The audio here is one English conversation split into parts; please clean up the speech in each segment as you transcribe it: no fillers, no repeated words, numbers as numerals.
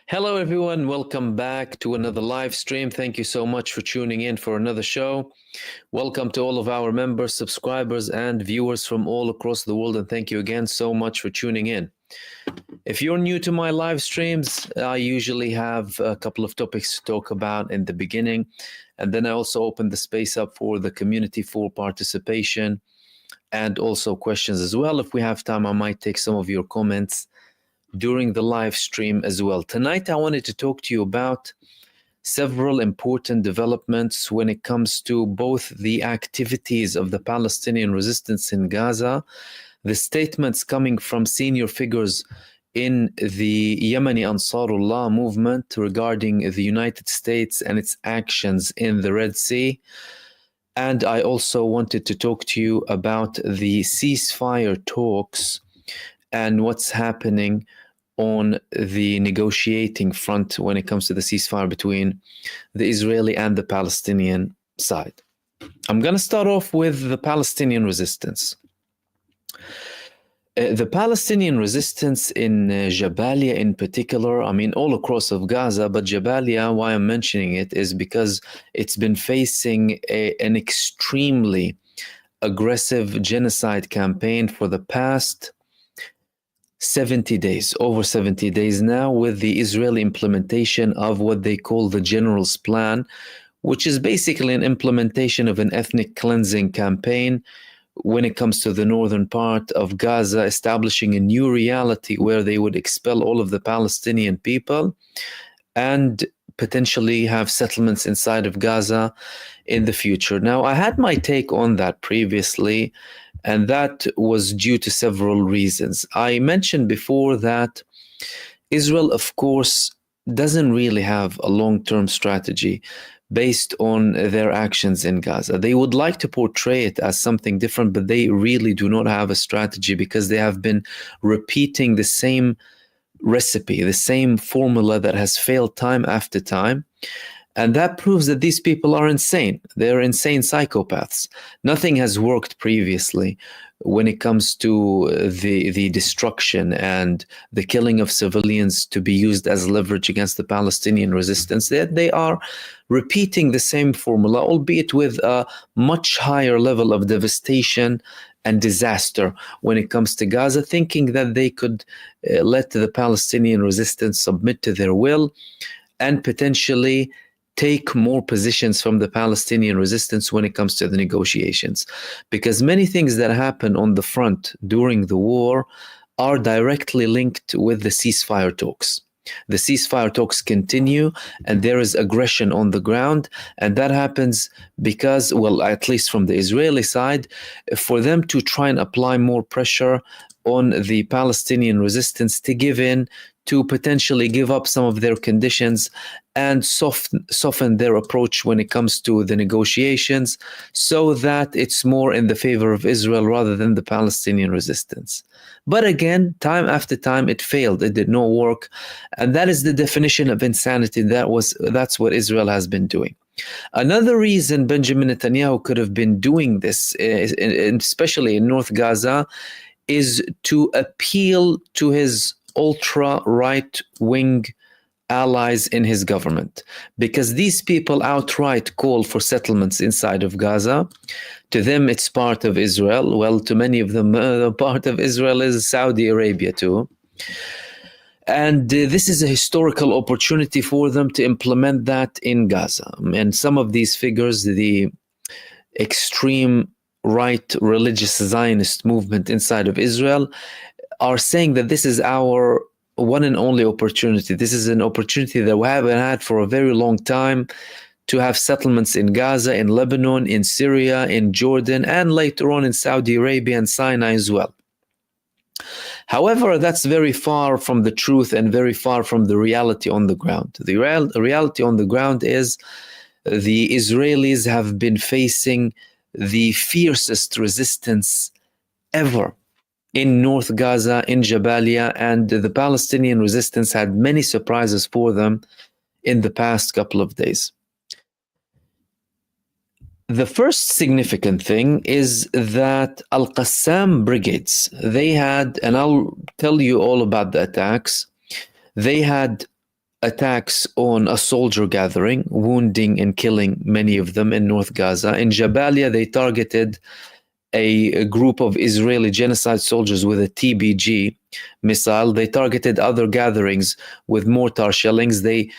Hello, everyone. Welcome back to another live stream. Thank you so much for tuning in for another show. Welcome to all of our members, subscribers, and viewers from all across the world. And thank you again so much for tuning in. If you're new to my live streams, I usually have a couple of topics to talk about in the beginning. And then I also open the space up for the community for participation and also questions as well. If we have time, I might take some of your comments during the live stream as well. Tonight, I wanted to talk to you about several important developments when it comes to both the activities of the Palestinian resistance in Gaza, the statements coming from senior figures in the Yemeni Ansarullah movement regarding the United States and its actions in the Red Sea. And I also wanted to talk to you about the ceasefire talks and what's happening on the negotiating front when it comes to the ceasefire between the Israeli and the Palestinian side. I'm going to start off with the Palestinian resistance. The Palestinian resistance in Jabalia in particular, I mean all across of Gaza, but Jabalia, why I'm mentioning it is because it's been facing an extremely aggressive genocide campaign for the past 70 days, over 70 days now, with the Israeli implementation of what they call the General's Plan, which is basically an implementation of an ethnic cleansing campaign when it comes to the northern part of Gaza, establishing a new reality where they would expel all of the Palestinian people and potentially have settlements inside of Gaza in the future. Now, I had my take on that previously, and that was due to several reasons. I mentioned before that Israel, of course, doesn't really have a long-term strategy based on their actions in Gaza. They would like to portray it as something different, but they really do not have a strategy because they have been repeating the same recipe, the same formula that has failed time after time. And that proves that these people are insane. They're insane psychopaths. Nothing has worked previously when it comes to the destruction and the killing of civilians to be used as leverage against the Palestinian resistance. They are repeating the same formula, albeit with a much higher level of devastation and disaster when it comes to Gaza, thinking that they could let the Palestinian resistance submit to their will and potentially take more positions from the Palestinian resistance when it comes to the negotiations. Because many things that happen on the front during the war are directly linked with the ceasefire talks. The ceasefire talks continue and there is aggression on the ground, and that happens because, well, at least from the Israeli side, for them to try and apply more pressure on the Palestinian resistance to give in, to potentially give up some of their conditions and soften their approach when it comes to the negotiations so that it's more in the favor of Israel rather than the Palestinian resistance. But again, time after time, it failed. It did not work. And that is the definition of insanity. That's what Israel has been doing. Another reason Benjamin Netanyahu could have been doing this, especially in North Gaza, is to appeal to his ultra-right-wing allies in his government, because these people outright call for settlements inside of Gaza. To them, it's part of Israel. Well, to many of them, part of Israel is Saudi Arabia too. And this is a historical opportunity for them to implement that in Gaza. And some of these figures, the extreme right religious Zionist movement inside of Israel, are saying that this is our one and only opportunity. This is an opportunity that we haven't had for a very long time to have settlements in Gaza, in Lebanon, in Syria, in Jordan, and later on in Saudi Arabia and Sinai as well. However, that's very far from the truth and very far from the reality on the ground. The reality on the ground is the Israelis have been facing the fiercest resistance ever in North Gaza, in Jabalia, and the Palestinian resistance had many surprises for them in the past couple of days. The first significant thing is that Al-Qassam brigades, they had, and I'll tell you all about the attacks, they had attacks on a soldier gathering, wounding and killing many of them in North Gaza. In Jabalia, they targeted a group of Israeli genocide soldiers with a TBG missile. They targeted other gatherings with mortar shellings. They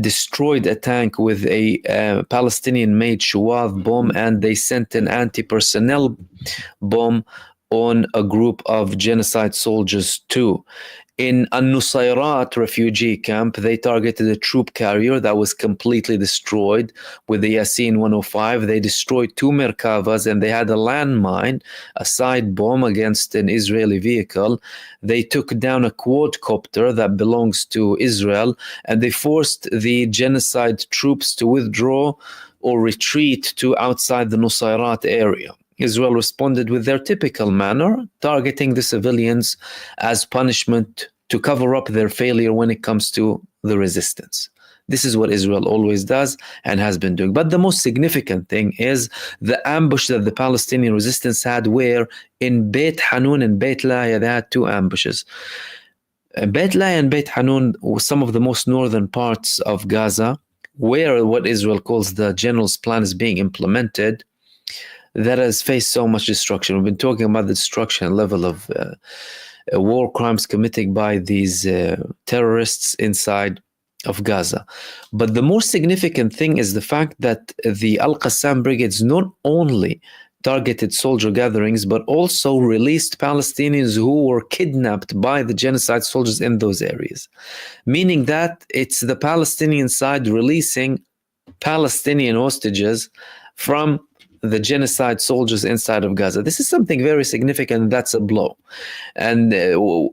destroyed a tank with a Palestinian-made Shuwath bomb, and they sent an anti-personnel bomb on a group of genocide soldiers too. In An-Nusayrat refugee camp, they targeted a troop carrier that was completely destroyed with the Yasin 105. They destroyed 2 Merkavas, and they had a landmine, a side bomb against an Israeli vehicle. They took down a quadcopter that belongs to Israel, and they forced the genocide troops to withdraw or retreat to outside the Nusayrat area. Israel responded with their typical manner, targeting the civilians as punishment to cover up their failure when it comes to the resistance. This is what Israel always does and has been doing. But the most significant thing is the ambush that the Palestinian resistance had, where in Beit Hanun and Beit Laya, they had 2 ambushes. Beit Laya and Beit Hanun were some of the most northern parts of Gaza, where what Israel calls the general's plan is being implemented, that has faced so much destruction. We've been talking about the destruction level of war crimes committed by these terrorists inside of Gaza. But the more significant thing is the fact that the Al-Qassam brigades not only targeted soldier gatherings, but also released Palestinians who were kidnapped by the genocide soldiers in those areas. Meaning that it's the Palestinian side releasing Palestinian hostages from the genocide soldiers inside of Gaza. This is something very significant. That's a blow. And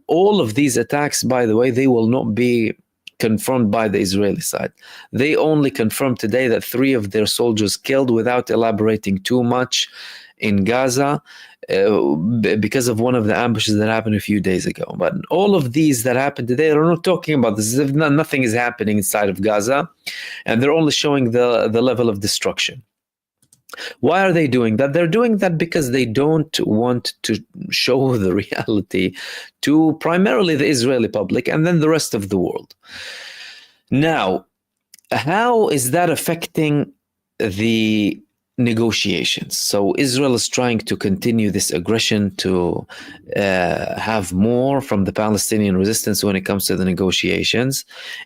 all of these attacks, by the way, they will not be confirmed by the Israeli side. They only confirmed today that 3 of their soldiers killed, without elaborating too much, in Gaza because of one of the ambushes that happened a few days ago. But all of these that happened today, they're not talking about this. Nothing is happening inside of Gaza, and they're only showing the level of destruction. Why are they doing that? They're doing that because they don't want to show the reality to primarily the Israeli public and then the rest of the world. Now, how is that affecting the negotiations? So Israel is trying to continue this aggression to have more from the Palestinian resistance when it comes to the negotiations.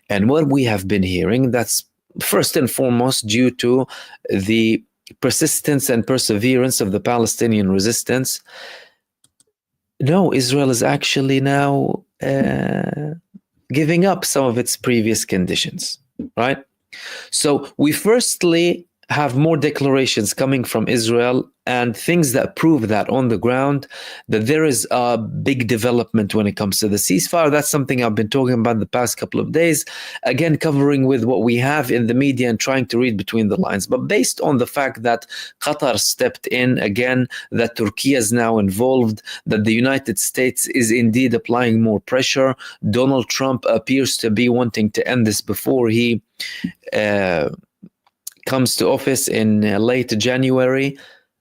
And what we have been hearing, that's first and foremost due to the persistence and perseverance of the Palestinian resistance. No, Israel is actually now giving up some of its previous conditions, right? So we firstly have more declarations coming from Israel and things that prove that on the ground, that there is a big development when it comes to the ceasefire. That's something I've been talking about the past couple of days, again, covering with what we have in the media and trying to read between the lines. But based on the fact that Qatar stepped in again, that Turkey is now involved, that the United States is indeed applying more pressure, Donald Trump appears to be wanting to end this before he comes to office in late January.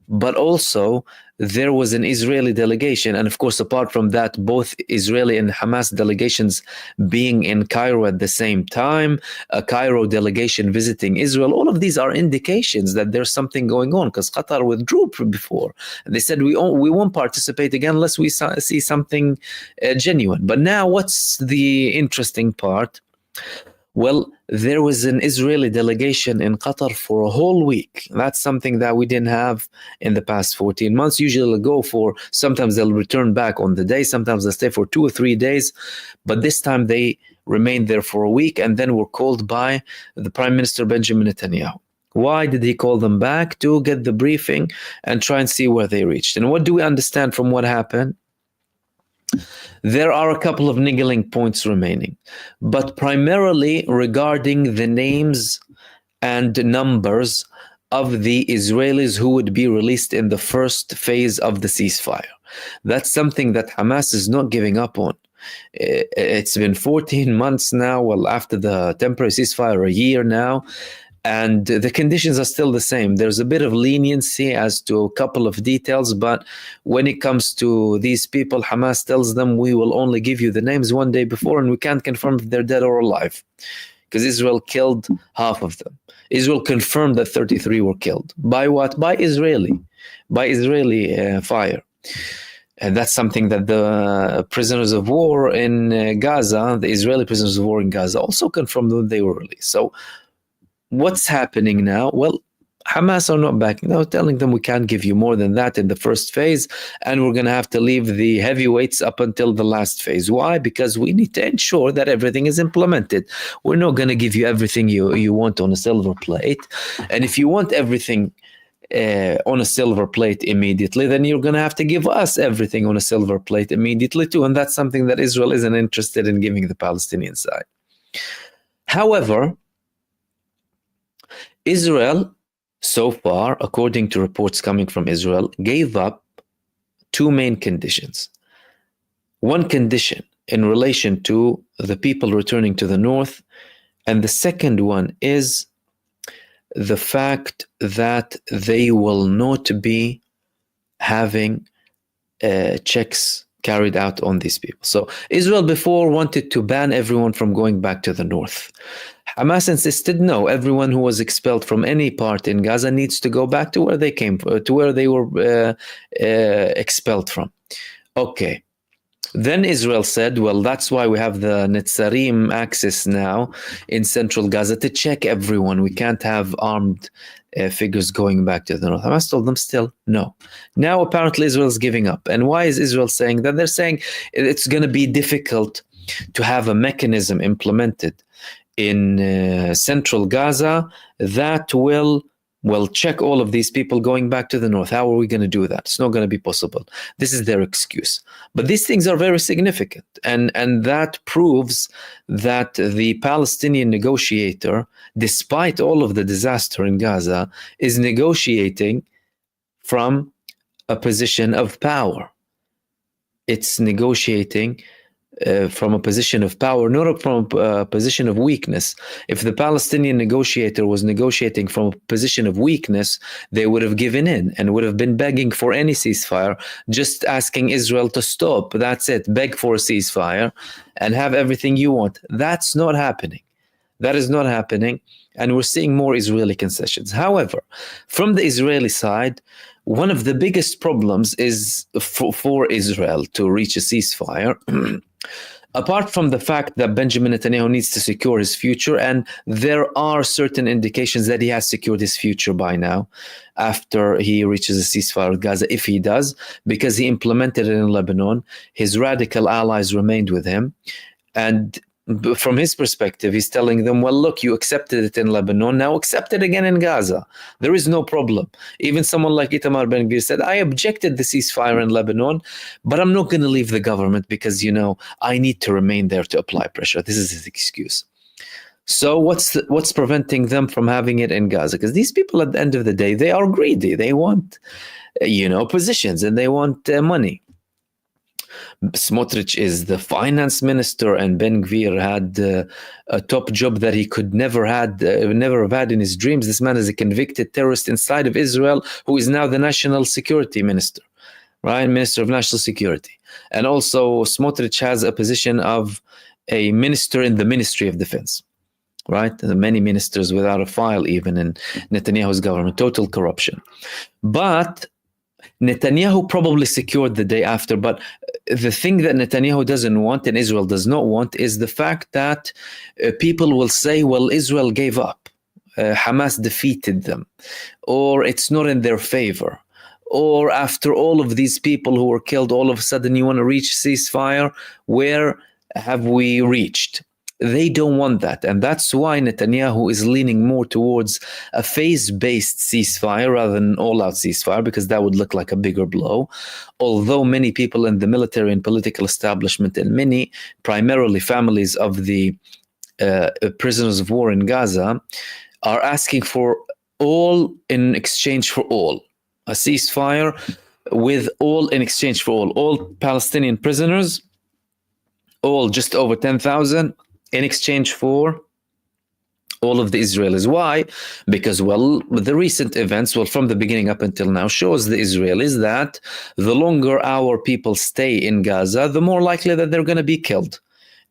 But also there was an Israeli delegation, and of course apart from that, both Israeli and Hamas delegations being in Cairo at the same time, a Cairo delegation visiting Israel. All of these are indications that there's something going on, because Qatar withdrew before. They said we won't participate again unless we see something genuine. But now what's the interesting part? Well, there was an Israeli delegation in Qatar for a whole week. That's something that we didn't have in the past 14 months. Usually they'll go for, sometimes they'll return back on the day, sometimes they'll stay for 2 or 3 days. But this time they remained there for a week and then were called by the Prime Minister Benjamin Netanyahu. Why did he call them back? To get the briefing and try and see where they reached. And what do we understand from what happened? There are a couple of niggling points remaining, but primarily regarding the names and numbers of the Israelis who would be released in the first phase of the ceasefire. That's something that Hamas is not giving up on. It's been 14 months now, well, after the temporary ceasefire, a year now, and the conditions are still the same. There's a bit of leniency as to a couple of details, but when it comes to these people, Hamas tells them, we will only give you the names one day before, and we can't confirm if they're dead or alive. because Israel killed half of them. Israel confirmed that 33 were killed. By what? By Israeli fire. And that's something that the prisoners of war in Gaza, the Israeli prisoners of war in Gaza, also confirmed when they were released. So what's happening now? Well, Hamas are not backing. They're telling them we can't give you more than that in the first phase, and we're going to have to leave the heavyweights up until the last phase. Why? Because we need to ensure that everything is implemented. We're not going to give you everything you want on a silver plate. And if you want everything on a silver plate immediately, then you're going to have to give us everything on a silver plate immediately too. And that's something that Israel isn't interested in giving the Palestinian side. However, Israel, so far, according to reports coming from Israel, gave up two main conditions. One condition in relation to the people returning to the north, and the second one is the fact that they will not be having checks carried out on these people. So Israel before wanted to ban everyone from going back to the north. Hamas insisted, no, everyone who was expelled from any part in Gaza needs to go back to where they came, to where they were expelled from. Okay. Then Israel said, well, that's why we have the Netzarim axis now in central Gaza to check everyone. We can't have armed figures going back to the north. Hamas told them still, no. Now apparently Israel's giving up. And why is Israel saying that? They're saying it's going to be difficult to have a mechanism implemented in central Gaza that will check all of these people going back to the north. How are we going to do that? It's not going to be possible. This is their excuse. But these things are very significant. And that proves that the Palestinian negotiator, despite all of the disaster in Gaza, is negotiating from a position of power. It's negotiating from a position of power, not from a position of weakness. If the Palestinian negotiator was negotiating from a position of weakness, they would have given in and would have been begging for any ceasefire, just asking Israel to stop. That's it. Beg for a ceasefire and have everything you want. That's not happening. That is not happening. And we're seeing more Israeli concessions. However, from the Israeli side, one of the biggest problems is for Israel to reach a ceasefire. Apart from the fact that Benjamin Netanyahu needs to secure his future, and there are certain indications that he has secured his future by now, after he reaches a ceasefire with Gaza, if he does, because he implemented it in Lebanon, his radical allies remained with him, and from his perspective, he's telling them, well, look, you accepted it in Lebanon, now accept it again in Gaza. There is no problem. Even someone like Itamar Ben-Gvir said, I objected the ceasefire in Lebanon, but I'm not going to leave the government because, I need to remain there to apply pressure. This is his excuse. So what's preventing them from having it in Gaza? Because these people, at the end of the day, they are greedy. They want, positions, and they want money. Smotrich is the finance minister, and Ben-Gvir had a top job that he could never have had in his dreams. This man is a convicted terrorist inside of Israel, who is now the national security minister, right? Minister of National Security. And also Smotrich has a position of a minister in the Ministry of Defense, right? Many ministers without a file even in Netanyahu's government, total corruption. But Netanyahu probably secured the day after, but the thing that Netanyahu doesn't want and Israel does not want is the fact that people will say, well, Israel gave up, Hamas defeated them, or it's not in their favor, or after all of these people who were killed, all of a sudden you want to reach ceasefire. Where have we reached? They don't want that, and that's why Netanyahu is leaning more towards a phase-based ceasefire rather than an all-out ceasefire, because that would look like a bigger blow. Although many people in the military and political establishment, and many, primarily families of the prisoners of war in Gaza, are asking for all in exchange for all. A ceasefire with all in exchange for all Palestinian prisoners, all just over 10,000, in exchange for all of the Israelis. Why? Because, the recent events, from the beginning up until now, shows the Israelis that the longer our people stay in Gaza, the more likely that they're going to be killed,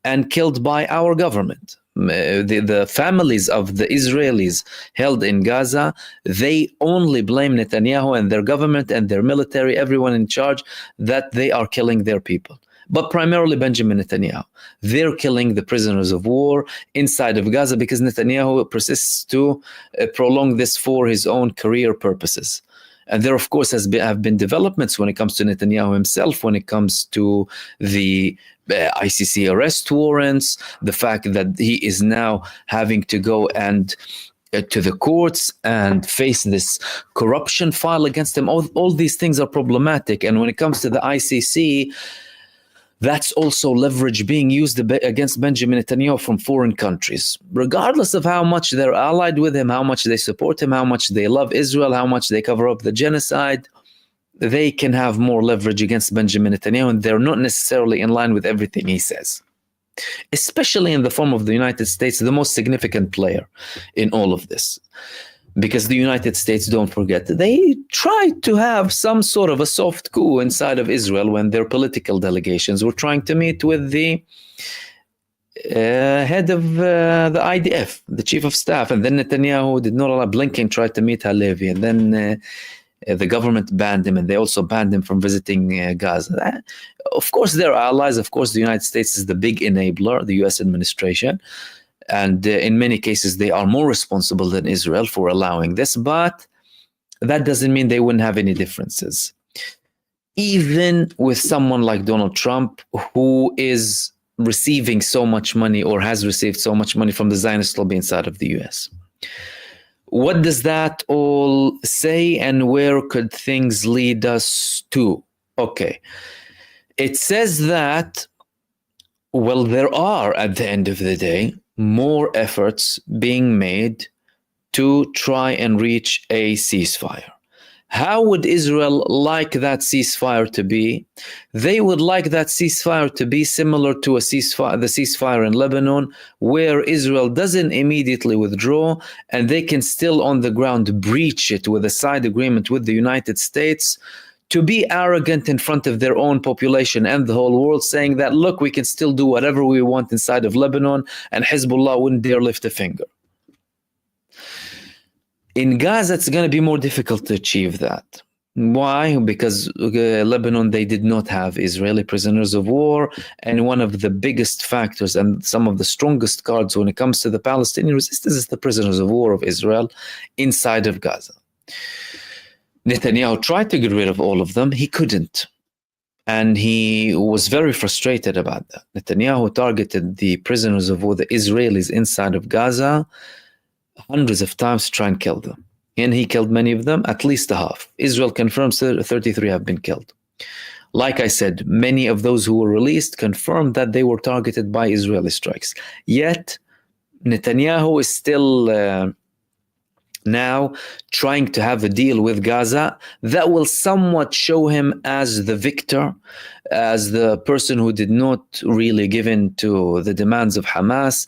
and killed by our government. The families of the Israelis held in Gaza, they only blame Netanyahu and their government and their military, everyone in charge, that they are killing their people. But primarily Benjamin Netanyahu. They're killing the prisoners of war inside of Gaza because Netanyahu persists to prolong this for his own career purposes. And there, of course, have been developments when it comes to Netanyahu himself, when it comes to the ICC arrest warrants, the fact that he is now having to go and to the courts and face this corruption file against him. All these things are problematic. And when it comes to the ICC, that's also leverage being used against Benjamin Netanyahu from foreign countries, regardless of how much they're allied with him, how much they support him, how much they love Israel, how much they cover up the genocide. They can have more leverage against Benjamin Netanyahu, and they're not necessarily in line with everything he says, especially in the form of the United States, the most significant player in all of this. Because the United States, don't forget, they tried to have some sort of a soft coup inside of Israel when their political delegations were trying to meet with the head of the IDF, the chief of staff. And then Netanyahu did not allow. Blinken tried to meet Halevi, and then the government banned him, and they also banned him from visiting Gaza. Of course, they're allies. Of course, the United States is the big enabler, the US administration. And in many cases, they are more responsible than Israel for allowing this. But that doesn't mean they wouldn't have any differences. Even with someone like Donald Trump, who is receiving so much money or has received so much money from the Zionist lobby inside of the US. What does that all say, and where could things lead us to? Okay. It says that, well, there are, at the end of the day, more efforts being made to try and reach a ceasefire. How would Israel like that ceasefire to be? They would like that ceasefire to be similar to the ceasefire in Lebanon, where Israel doesn't immediately withdraw and they can still on the ground breach it with a side agreement with the United States, to be arrogant in front of their own population and the whole world, saying that, look, we can still do whatever we want inside of Lebanon, and Hezbollah wouldn't dare lift a finger. In Gaza, it's going to be more difficult to achieve that. Why? Because Lebanon, they did not have Israeli prisoners of war, and one of the biggest factors and some of the strongest cards when it comes to the Palestinian resistance is the prisoners of war of Israel inside of Gaza. Netanyahu tried to get rid of all of them. He couldn't. And he was very frustrated about that. Netanyahu targeted the prisoners of war, the Israelis inside of Gaza, hundreds of times to try and kill them. And he killed many of them, at least a half. Israel confirms 33 have been killed. Like I said, many of those who were released confirmed that they were targeted by Israeli strikes. Yet, Netanyahu is still now trying to have a deal with Gaza that will somewhat show him as the victor, as the person who did not really give in to the demands of Hamas,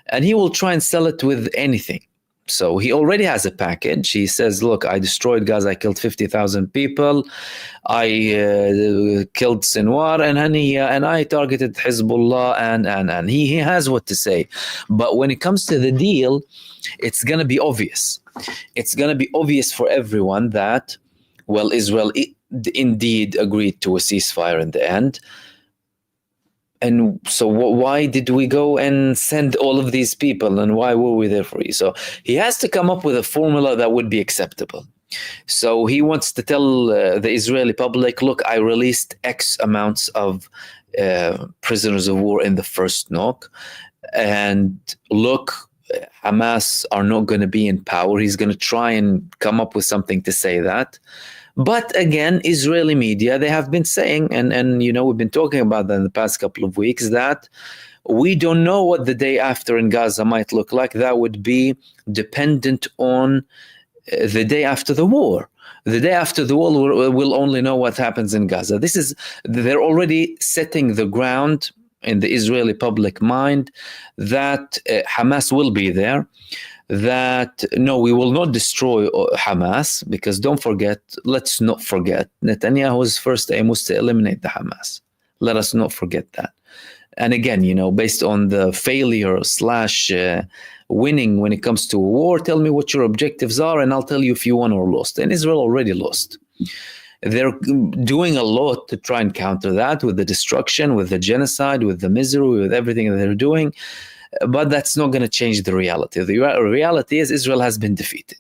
and he will try and sell it with anything. So he already has a package. He says, look, I destroyed Gaza, I killed 50,000 people, I killed Sinwar and Haniya, and I targeted Hezbollah, and he has what to say. But when it comes to the deal, it's going to be obvious. It's going to be obvious for everyone that, well, Israel indeed agreed to a ceasefire in the end. And so why did we go and send all of these people, and why were we there for you? So he has to come up with a formula that would be acceptable. So he wants to tell the Israeli public, look, I released X amounts of prisoners of war in the first knock. And look, Hamas are not going to be in power. He's going to try and come up with something to say that. But again, Israeli media, they have been saying, and you know, we've been talking about that in the past couple of weeks, that we don't know what the day after in Gaza might look like. That would be dependent on the day after the war. The day after the war, we'll only know what happens in Gaza. They're already setting the ground in the Israeli public mind that Hamas will be there. That no, we will not destroy Hamas, because let's not forget, Netanyahu's first aim was to eliminate the Hamas. Let us not forget that. And again, you know, based on the failure slash winning when it comes to a war, tell me what your objectives are, and I'll tell you if you won or lost. And Israel already lost. They're doing a lot to try and counter that with the destruction, with the genocide, with the misery, with everything that they're doing. But that's not going to change the reality. The reality is Israel has been defeated.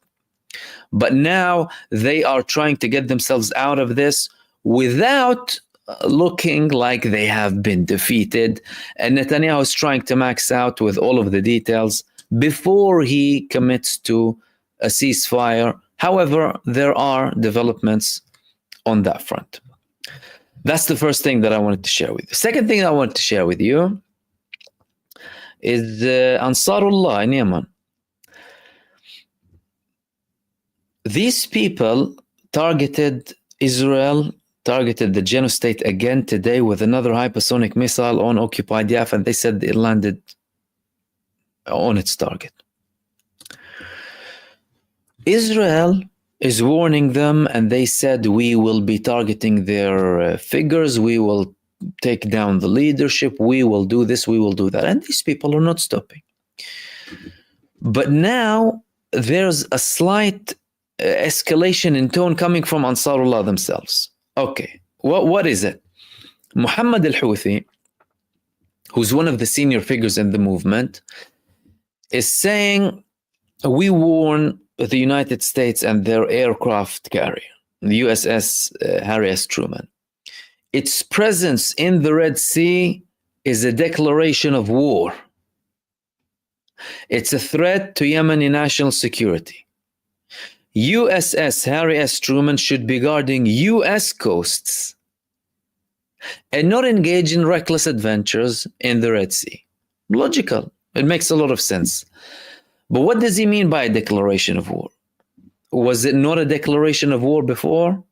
But now they are trying to get themselves out of this without looking like they have been defeated. And Netanyahu is trying to max out with all of the details before he commits to a ceasefire. However, there are developments on that front. That's the first thing that I wanted to share with you. Second thing I wanted to share with you is Ansarullah in Yemen. These people targeted Israel, targeted the Genostate again today with another hypersonic missile on occupied Jaffa, and they said it landed on its target. Israel is warning them, and they said, we will be targeting their figures, we will take down the leadership, we will do this, we will do that. And these people are not stopping. But now there's a slight escalation in tone coming from Ansarullah themselves. Okay, what is it? Muhammad al-Houthi, who's one of the senior figures in the movement, is saying, we warn the United States and their aircraft carrier, the USS Harry S. Truman. Its presence in the Red Sea is a declaration of war. It's a threat to Yemeni national security. USS Harry S. Truman should be guarding US coasts and not engage in reckless adventures in the Red Sea. Logical. It makes a lot of sense. But what does he mean by a declaration of war? Was it not a declaration of war before?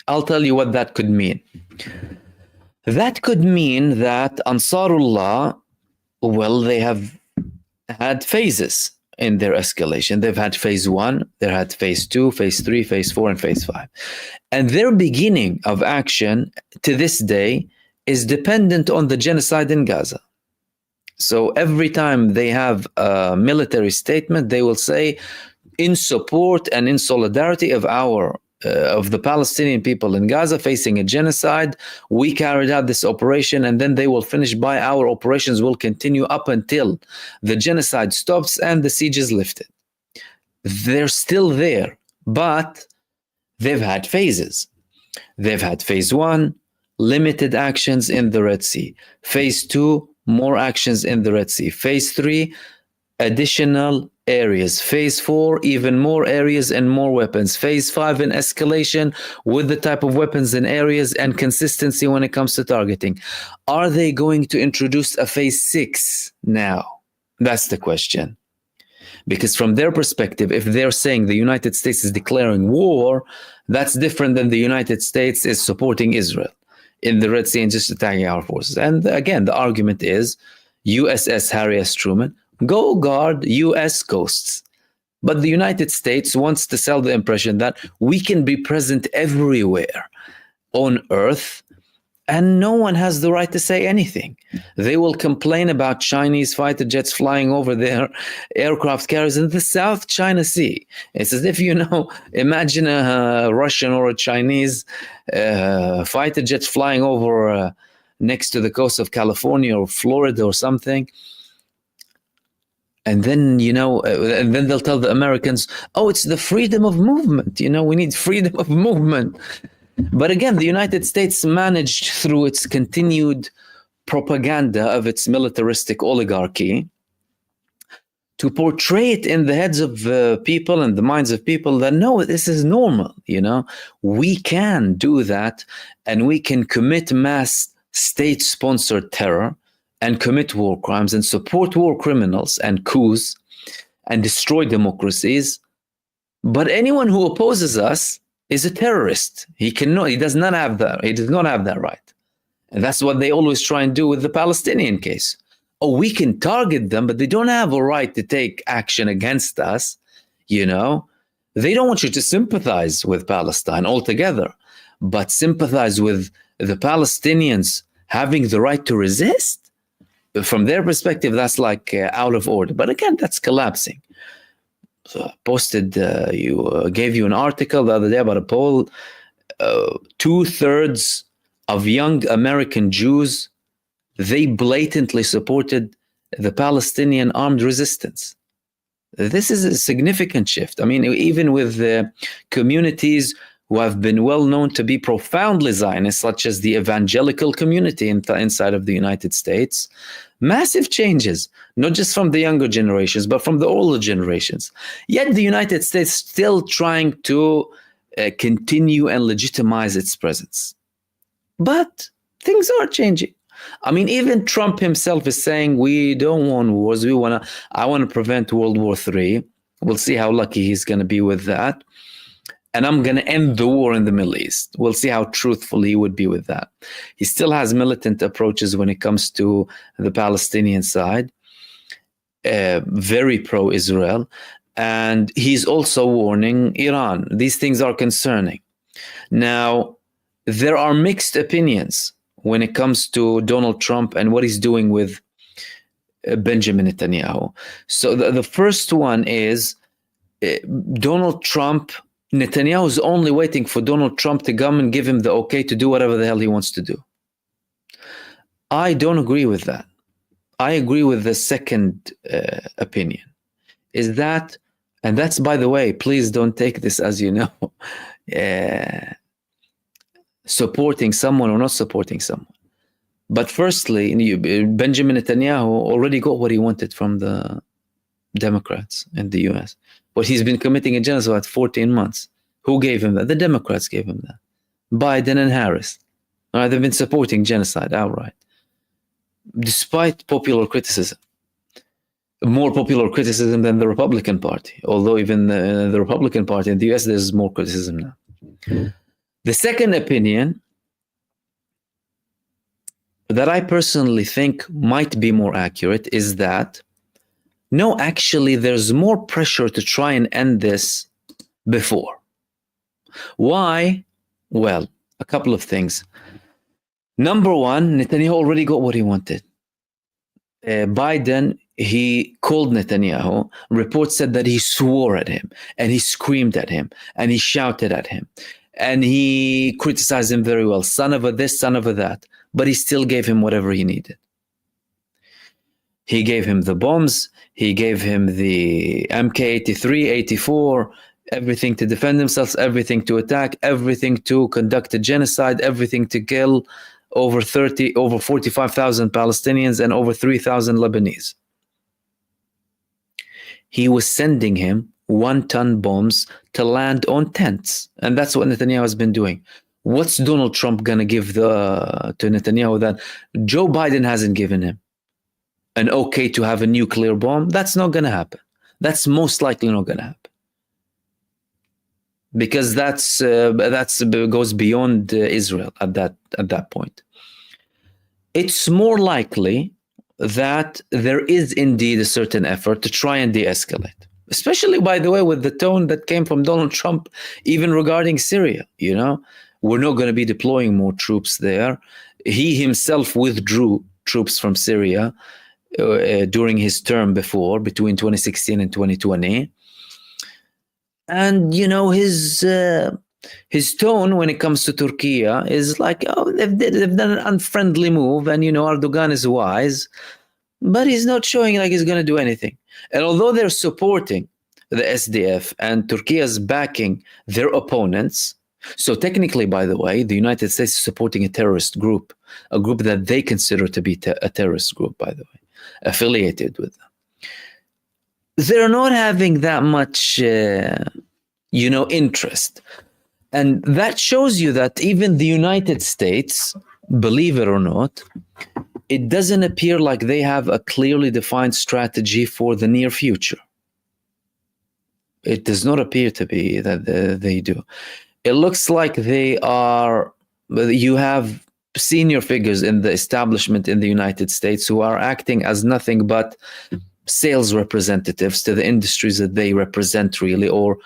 I'll tell you what that could mean. That could mean that Ansarullah, well, they have had phases in their escalation. They've had phase 1, they had phase 2, phase 3, phase 4, and phase 5. And their beginning of action to this day is dependent on the genocide in Gaza. So every time they have a military statement, they will say, in support and in solidarity of the Palestinian people in Gaza facing a genocide, we carried out this operation, and then they will finish by our operations will continue up until the genocide stops and the siege is lifted. They're still there, but they've had phases. They've had phase 1, limited actions in the Red Sea. Phase 2, more actions in the Red Sea. Phase 3, additional areas. Phase 4, even more areas and more weapons. Phase 5, an escalation with the type of weapons and areas and consistency when it comes to targeting. Are they going to introduce a phase 6 now? That's the question. Because from their perspective, if they're saying the United States is declaring war, that's different than the United States is supporting Israel in the Red Sea and just attacking our forces. And again, the argument is USS Harry S. Truman, go guard US coasts. But the United States wants to sell the impression that we can be present everywhere on Earth and no one has the right to say anything. They will complain about Chinese fighter jets flying over their aircraft carriers in the South China Sea. It's as if, imagine a Russian or a Chinese fighter jets flying over next to the coast of California or Florida or something. And then, and then they'll tell the Americans, oh, it's the freedom of movement. We need freedom of movement. But again, the United States managed through its continued propaganda of its militaristic oligarchy to portray it in the heads of people and the minds of people that, no, this is normal. We can do that, and we can commit mass state-sponsored terror and commit war crimes and support war criminals and coups and destroy democracies. But anyone who opposes us is a terrorist. He does not have that right. And that's what they always try and do with the Palestinian case. Oh, we can target them, but they don't have a right to take action against us. They don't want you to sympathize with Palestine altogether, but sympathize with the Palestinians having the right to resist. from their perspective, that's like out of order. But again, that's collapsing. So I posted, gave you an article the other day about a poll. 2/3 of young American Jews, they blatantly supported the Palestinian armed resistance. This is a significant shift. I mean, even with communities who have been well known to be profoundly Zionist, such as the evangelical community inside of the United States, massive changes, not just from the younger generations, but from the older generations. Yet the United States still trying to continue and legitimize its presence. But things are changing. I mean, even Trump himself is saying, we don't want wars. I want to prevent World War III. We'll see how lucky he's going to be with that. And I'm going to end the war in the Middle East. We'll see how truthful he would be with that. He still has militant approaches when it comes to the Palestinian side, very pro-Israel. And he's also warning Iran. These things are concerning. Now, there are mixed opinions when it comes to Donald Trump and what he's doing with Benjamin Netanyahu. So the first one is Donald Trump. Netanyahu is only waiting for Donald Trump to come and give him the okay to do whatever the hell he wants to do. I don't agree with that. I agree with the second opinion. Is that, and that's, by the way, please don't take this as, supporting someone or not supporting someone. But firstly, Benjamin Netanyahu already got what he wanted from the Democrats in the US. But he's been committing a genocide 14 months. Who gave him that? The Democrats gave him that. Biden and Harris. They've been supporting genocide outright, despite popular criticism. More popular criticism than the Republican Party. Although even the Republican Party in the US, there's more criticism now. The second opinion that I personally think might be more accurate is that no, actually, there's more pressure to try and end this before. Why? Well, a couple of things. Number one, Netanyahu already got what he wanted. Biden, he called Netanyahu. Reports said that he swore at him, and he screamed at him, and he shouted at him, and he criticized him very well. Son of a this, son of a that. But he still gave him whatever he needed. He gave him the bombs. He gave him the MK-83, 84, everything to defend themselves, everything to attack, everything to conduct a genocide, everything to kill over 45,000 Palestinians and over 3,000 Lebanese. He was sending him 1-ton bombs to land on tents. And that's what Netanyahu has been doing. What's Donald Trump going to give to Netanyahu that Joe Biden hasn't given him? An okay to have a nuclear bomb? That's not going to happen. That's most likely not going to happen. Because that's goes beyond Israel at that point. It's more likely that there is indeed a certain effort to try and de-escalate. Especially, by the way, with the tone that came from Donald Trump, even regarding Syria. We're not going to be deploying more troops there. He himself withdrew troops from Syria during his term before, between 2016 and 2020. And, his tone when it comes to Turkey is like, oh, they've done an unfriendly move, and, Erdogan is wise, but he's not showing like he's going to do anything. And although they're supporting the SDF and Turkey is backing their opponents, so technically, by the way, the United States is supporting a terrorist group, a group that they consider to be a terrorist group, by the way, affiliated with them. They're not having that much, interest. And that shows you that even the United States, believe it or not, it doesn't appear like they have a clearly defined strategy for the near future. It does not appear to be that they do. It looks like you have senior figures in the establishment in the United States who are acting as nothing but sales representatives to the industries that they represent, really, or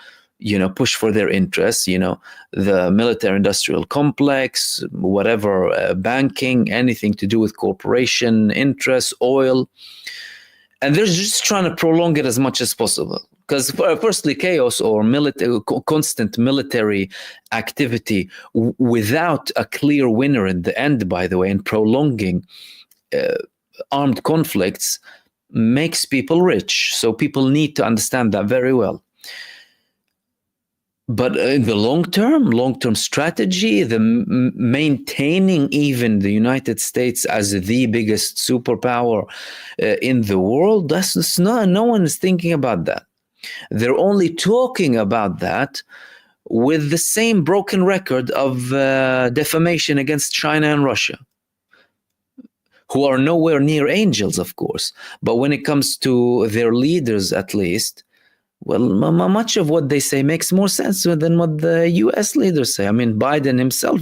push for their interests, the military-industrial complex, whatever, banking, anything to do with corporation interests, oil. And they're just trying to prolong it as much as possible. Because firstly, chaos or constant military activity without a clear winner in the end, by the way, and prolonging armed conflicts makes people rich. So people need to understand that very well. But in the long-term strategy, the maintaining even the United States as the biggest superpower in the world, that's not, no one is thinking about that. They're only talking about that with the same broken record of defamation against China and Russia, who are nowhere near angels, of course. But when it comes to their leaders, at least, well, much of what they say makes more sense than what the U.S. leaders say. I mean, Biden himself,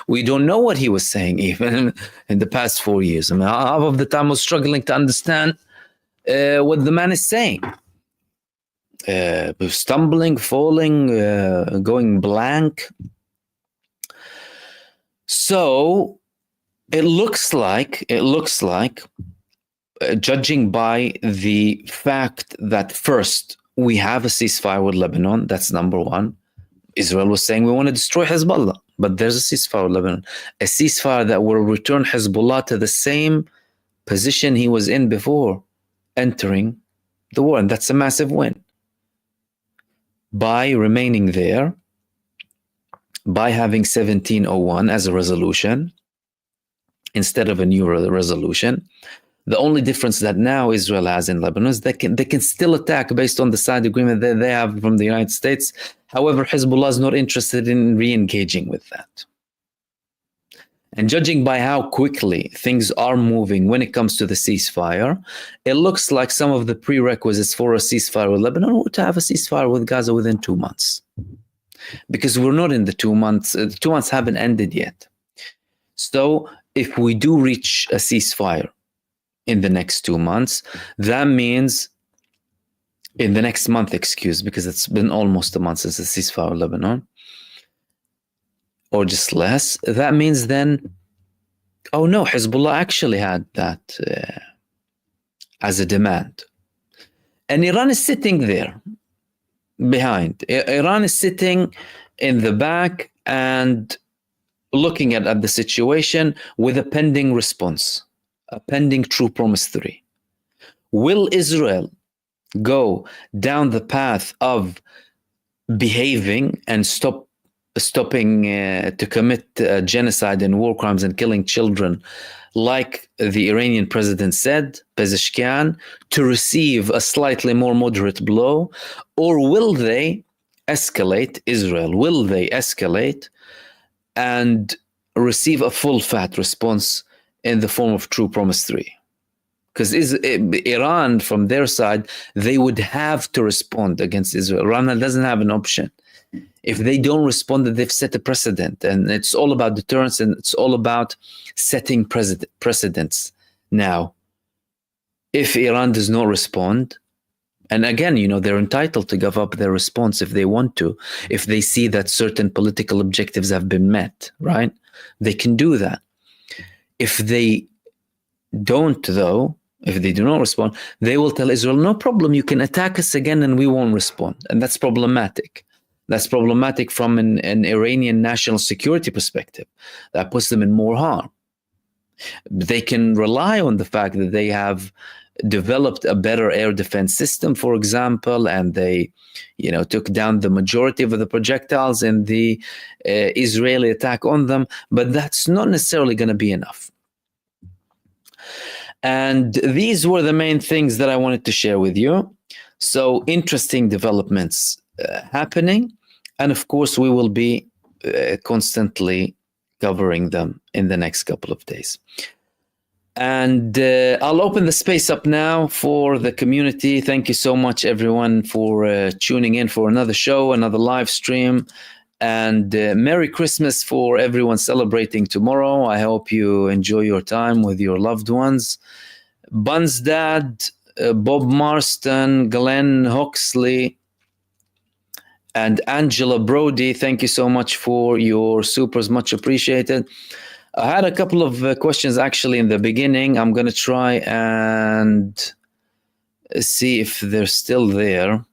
we don't know what he was saying even in the past 4 years. I mean, half of the time I was struggling to understand what the man is saying. Stumbling, falling, going blank. So it looks like, judging by the fact that first, we have a ceasefire with Lebanon. That's number one. Israel was saying we want to destroy Hezbollah, but there's a ceasefire with Lebanon. A ceasefire that will return Hezbollah to the same position he was in before entering the war. And that's a massive win. By remaining there, by having 1701 as a resolution, instead of a new resolution, the only difference that now Israel has in Lebanon is they can still attack based on the side agreement that they have from the United States. However, Hezbollah is not interested in re-engaging with that. And judging by how quickly things are moving when it comes to the ceasefire, it looks like some of the prerequisites for a ceasefire with Lebanon were to have a ceasefire with Gaza within 2 months. Because we're not in the 2 months. The 2 months haven't ended yet. So if we do reach a ceasefire in the next 2 months, that means in the next month, because it's been almost a month since the ceasefire in Lebanon, or just less, that means then, oh no, Hezbollah actually had that as a demand. And Iran is sitting there behind. Iran is sitting in the back and looking at the situation with a pending response. A pending True Promise 3. Will Israel go down the path of behaving and stopping to commit genocide and war crimes and killing children, like the Iranian president said, Pezeshkian, to receive a slightly more moderate blow? Or will they escalate, Israel, will they escalate and receive a full fat response in the form of True Promise 3? Because Iran, from their side, they would have to respond against Israel. Iran doesn't have an option. If they don't respond, they've set a precedent. And it's all about deterrence, and it's all about setting precedents. Now, if Iran does not respond, and again, they're entitled to give up their response if they want to, if they see that certain political objectives have been met, right? They can do that. If they don't, though, if they do not respond, they will tell Israel, no problem, you can attack us again and we won't respond. And that's problematic. That's problematic from an Iranian national security perspective. That puts them in more harm. They can rely on the fact that they have developed a better air defense system, for example, and they, took down the majority of the projectiles in the Israeli attack on them, but that's not necessarily going to be enough. And these were the main things that I wanted to share with you. So interesting developments happening. And of course, we will be constantly covering them in the next couple of days. And I'll open the space up now for the community. Thank you so much, everyone, for tuning in for another show, another live stream. And Merry Christmas for everyone celebrating tomorrow. I hope you enjoy your time with your loved ones. Bun's dad, Bob Marston, Glenn Huxley, And Angela Brody, thank you so much for your supers, much appreciated. I had a couple of questions actually in the beginning. I'm going to try and see if they're still there.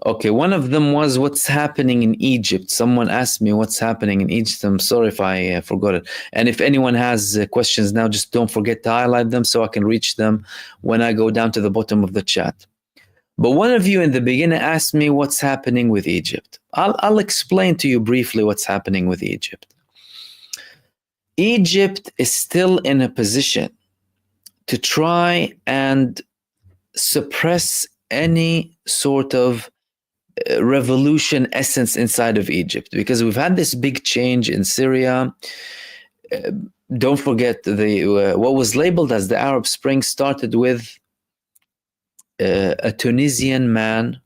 Okay, one of them was what's happening in Egypt. Someone asked me what's happening in Egypt. I'm sorry if I forgot it. And if anyone has questions now, just don't forget to highlight them so I can reach them when I go down to the bottom of the chat. But one of you in the beginning asked me what's happening with Egypt. I'll explain to you briefly what's happening with Egypt. Egypt is still in a position to try and suppress any sort of revolution essence inside of Egypt, because we've had this big change in Syria. Don't forget what was labeled as the Arab Spring started with a Tunisian man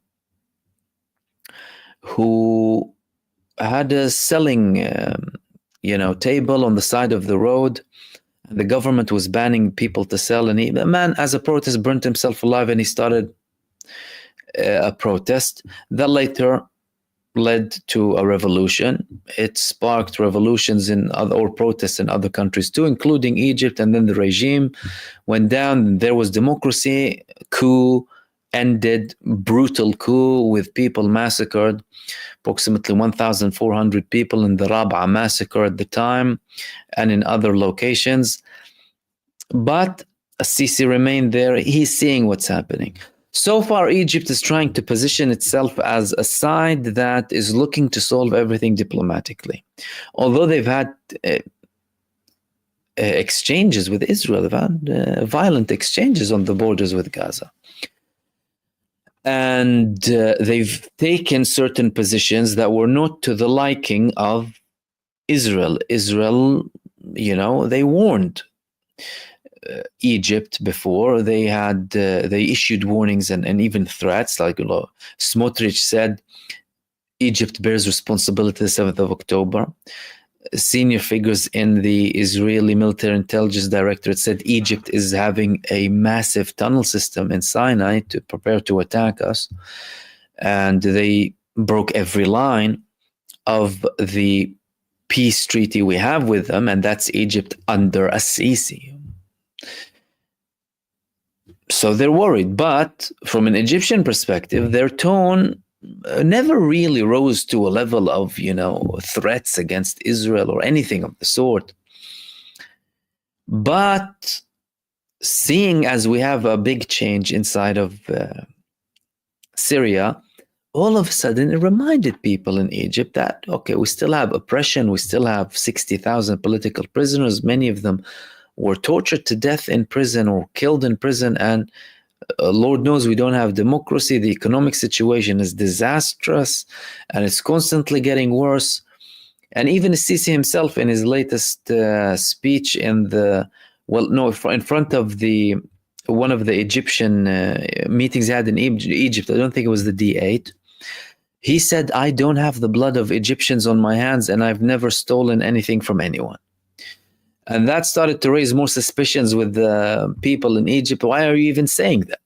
who had a selling table on the side of the road. The government was banning people to sell, and the man, as a protest, burnt himself alive, and he started a protest that later led to a revolution. It sparked revolutions or protests in other countries too, including Egypt, and then the regime went down. There was democracy, coup ended, brutal coup with people massacred, approximately 1,400 people in the Rab'a massacre at the time and in other locations. But Sisi remained there. He's seeing what's happening. So far, Egypt is trying to position itself as a side that is looking to solve everything diplomatically. Although they've had exchanges with Israel, they've had violent exchanges on the borders with Gaza. And they've taken certain positions that were not to the liking of Israel. Israel, they warned Egypt before. They issued warnings and even threats. Like Smotrich said, Egypt bears responsibility the 7th of October. Senior figures in the Israeli military intelligence directorate said Egypt is having a massive tunnel system in Sinai to prepare to attack us. And they broke every line of the peace treaty we have with them, and that's Egypt under Sisi. So they're worried. But from an Egyptian perspective, their tone never really rose to a level of, threats against Israel or anything of the sort. But seeing as we have a big change inside of Syria, all of a sudden it reminded people in Egypt that, okay, we still have oppression, we still have 60,000 political prisoners, many of them were tortured to death in prison or killed in prison, and Lord knows we don't have democracy. The economic situation is disastrous and it's constantly getting worse. And even Sisi himself in his latest speech in front of one of the Egyptian meetings he had in Egypt, I don't think it was the D8, he said, I don't have the blood of Egyptians on my hands and I've never stolen anything from anyone. And that started to raise more suspicions with the people in Egypt. Why are you even saying that?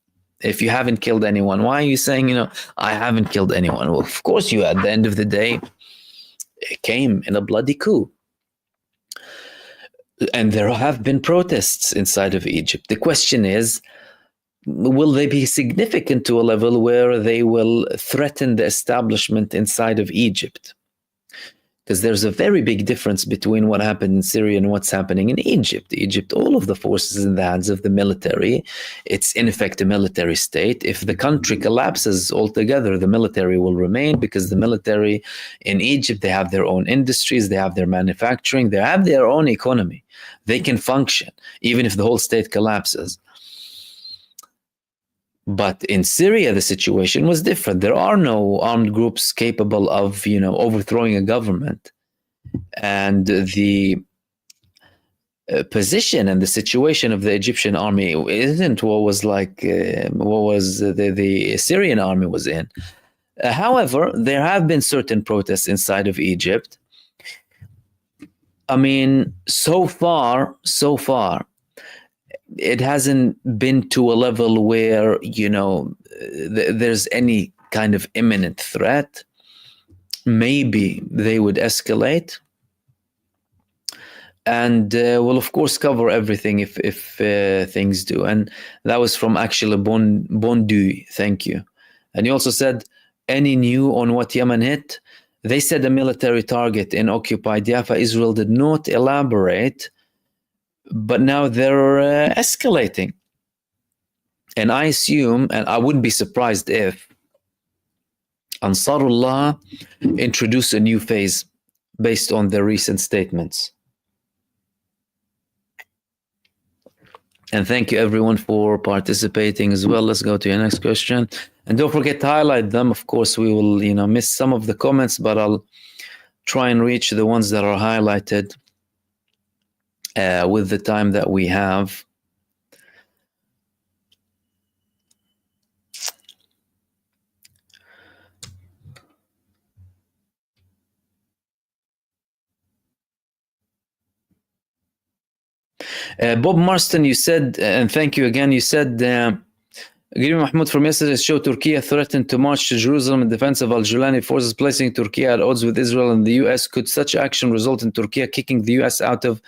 If you haven't killed anyone, why are you saying, I haven't killed anyone? Well, of course you, at the end of the day, it came in a bloody coup. And there have been protests inside of Egypt. The question is, will they be significant to a level where they will threaten the establishment inside of Egypt? Because there's a very big difference between what happened in Syria and what's happening in Egypt. Egypt, all of the forces in the hands of the military. It's in effect a military state. If the country collapses altogether, the military will remain, because the military in Egypt, they have their own industries, they have their manufacturing, they have their own economy. They can function, even if the whole state collapses. But in Syria, the situation was different. There are no armed groups capable of, overthrowing a government. And the position and the situation of the Egyptian army isn't what was the Syrian army was in. However, there have been certain protests inside of Egypt. I mean, so far, it hasn't been to a level where, there's any kind of imminent threat. maybe they would escalate. And we'll of course cover everything if things do. And that was from actually Bondu. Thank you. And he also said, any new on what Yemen hit? They said a military target in occupied Haifa. Israel did not elaborate, but now they're escalating. And I assume, and I wouldn't be surprised if Ansarullah introduce a new phase based on their recent statements. And thank you everyone for participating as well. Let's go to your next question. And don't forget to highlight them. Of course, we will, miss some of the comments, but I'll try and reach the ones that are highlighted with the time that we have. Bob Marston, you said, and thank you again, you said, Mahmoud, from yesterday's show, Turkey threatened to march to Jerusalem in defense of Al-Julani forces, placing Turkey at odds with Israel and the US. Could such action result in Turkey kicking the US out of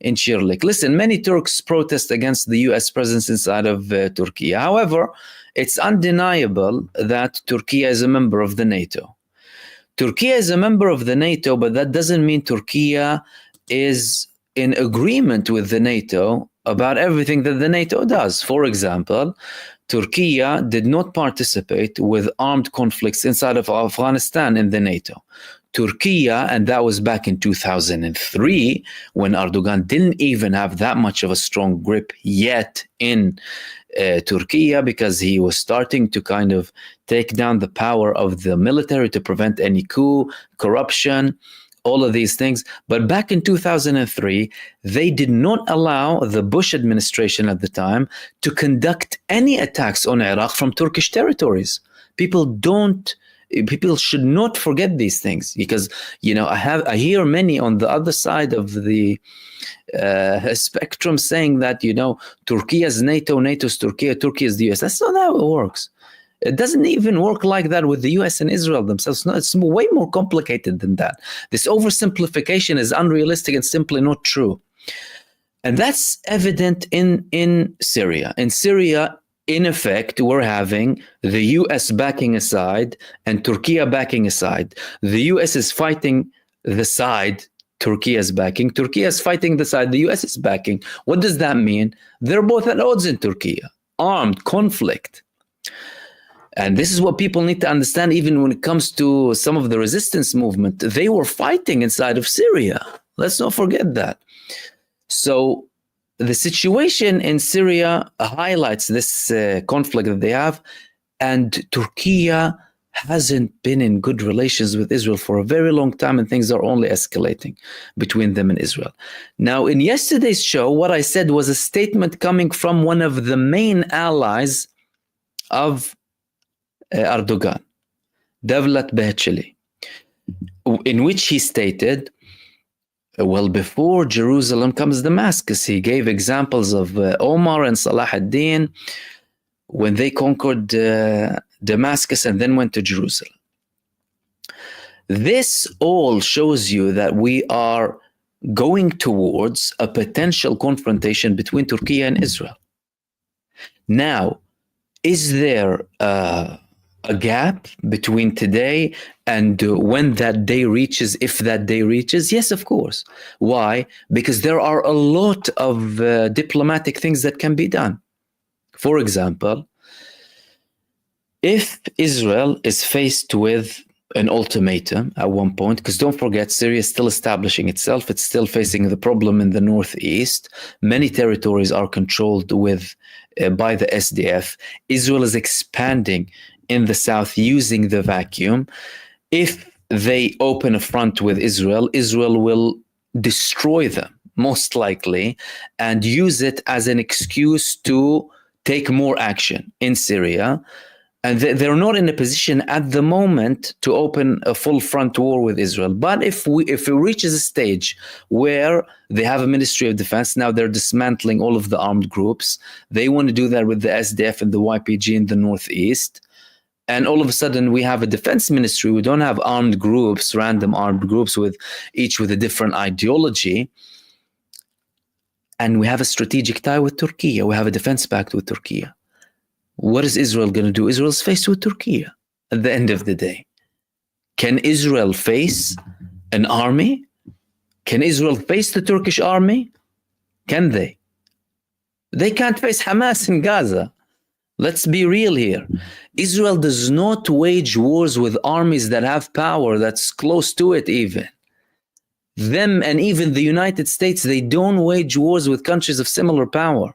Incirlik? Listen, many Turks protest against the US presence inside of Turkey. However, it's undeniable that Turkey is a member of the NATO. Turkey is a member of the NATO, but that doesn't mean Turkey is in agreement with the NATO about everything that the NATO does. For example, Turkey did not participate with armed conflicts inside of Afghanistan in the NATO. Turkey, and that was back in 2003, when Erdogan didn't even have that much of a strong grip yet in Turkey, because he was starting to kind of take down the power of the military to prevent any coup, corruption, all of these things. But back in 2003, they did not allow the Bush administration at the time to conduct any attacks on Iraq from Turkish territories. People should not forget these things, because I hear many on the other side of the spectrum saying that Turkey is NATO, NATO's Turkey, Turkey is the US. That's not how it works. It doesn't even work like that with the US and Israel themselves. No, it's way more complicated than that. This oversimplification is unrealistic and simply not true. And that's evident in Syria. In Syria, in effect, we're having the US backing a side and Turkey backing a side. The US is fighting the side Turkey is backing. Turkey is fighting the side the US is backing. What does that mean? They're both at odds in Turkey. Armed conflict. And this is what people need to understand, even when it comes to some of the resistance movement. They were fighting inside of Syria. Let's not forget that. So the situation in Syria highlights this conflict that they have. And Turkey hasn't been in good relations with Israel for a very long time, and things are only escalating between them and Israel. Now, in yesterday's show, what I said was a statement coming from one of the main allies of Erdogan, Devlet Bahçeli, in which he stated, well, before Jerusalem comes Damascus. He gave examples of Omar and Salah ad-Din when they conquered Damascus and then went to Jerusalem. This all shows you that we are going towards a potential confrontation between Turkey and Israel. Now, is there a gap between today and when that day reaches, if that day reaches? Yes, of course. Why? Because there are a lot of diplomatic things that can be done. For example, if Israel is faced with an ultimatum at one point, because don't forget, Syria is still establishing itself. It's still facing the problem in the northeast. Many territories are controlled by the SDF. Israel is expanding in the south using the vacuum. If they open a front with Israel, Israel will destroy them, most likely, and use it as an excuse to take more action in Syria. And they're not in a position at the moment to open a full front war with Israel. But if it reaches a stage where they have a Ministry of Defense, now they're dismantling all of the armed groups. They want to do that with the SDF and the YPG in the northeast. And all of a sudden we have a defense ministry. We don't have armed groups, random armed groups with each with a different ideology. And we have a strategic tie with Turkey. We have a defense pact with Turkey. What is Israel going to do? Israel's faced with Turkey at the end of the day. Can Israel face an army? Can Israel face the Turkish army? Can they? They can't face Hamas in Gaza. Let's be real here. Israel does not wage wars with armies that have power that's close to it even. Them and even the United States, they don't wage wars with countries of similar power.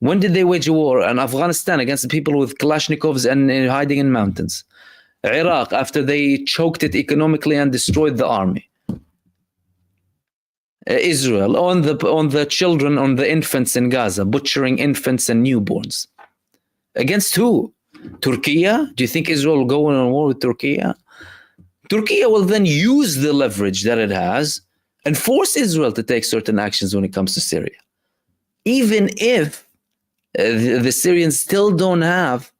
When did they wage a war in Afghanistan against the people with Kalashnikovs and hiding in mountains? Iraq, after they choked it economically and destroyed the army. Israel, on the children, on the infants in Gaza, butchering infants and newborns. Against who? Turkey? Do you think Israel will go on war with Turkey? Turkey will then use the leverage that it has and force Israel to take certain actions when it comes to Syria. Even if the Syrians still don't have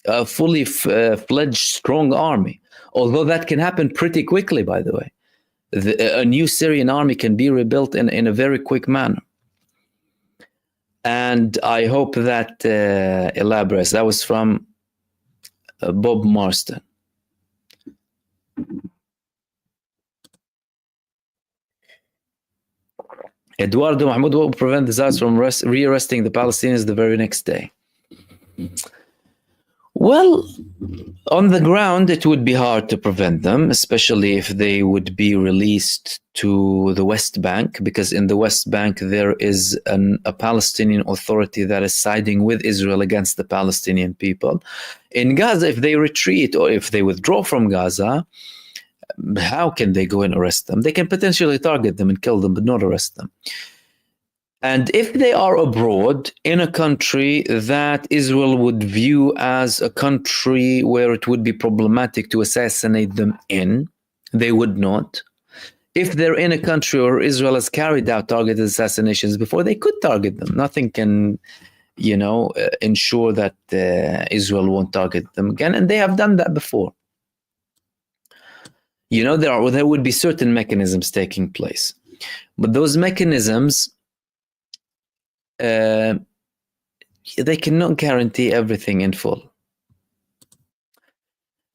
a fully fledged strong army, although that can happen pretty quickly, by the way. A new Syrian army can be rebuilt in a very quick manner. And I hope that elaborates. That was from Bob Marston. Eduardo Mahmoud will prevent the Zads from re-arresting the Palestinians the very next day. Well, on the ground, it would be hard to prevent them, especially if they would be released to the West Bank, because in the West Bank, there is a Palestinian authority that is siding with Israel against the Palestinian people. In Gaza, if they retreat or if they withdraw from Gaza, how can they go and arrest them? They can potentially target them and kill them, but not arrest them. And if they are abroad in a country that Israel would view as a country where it would be problematic to assassinate them in, they would not. If they're in a country where Israel has carried out targeted assassinations before, they could target them. Nothing can, ensure that Israel won't target them again. And they have done that before. There would be certain mechanisms taking place. But those mechanisms, they cannot guarantee everything in full.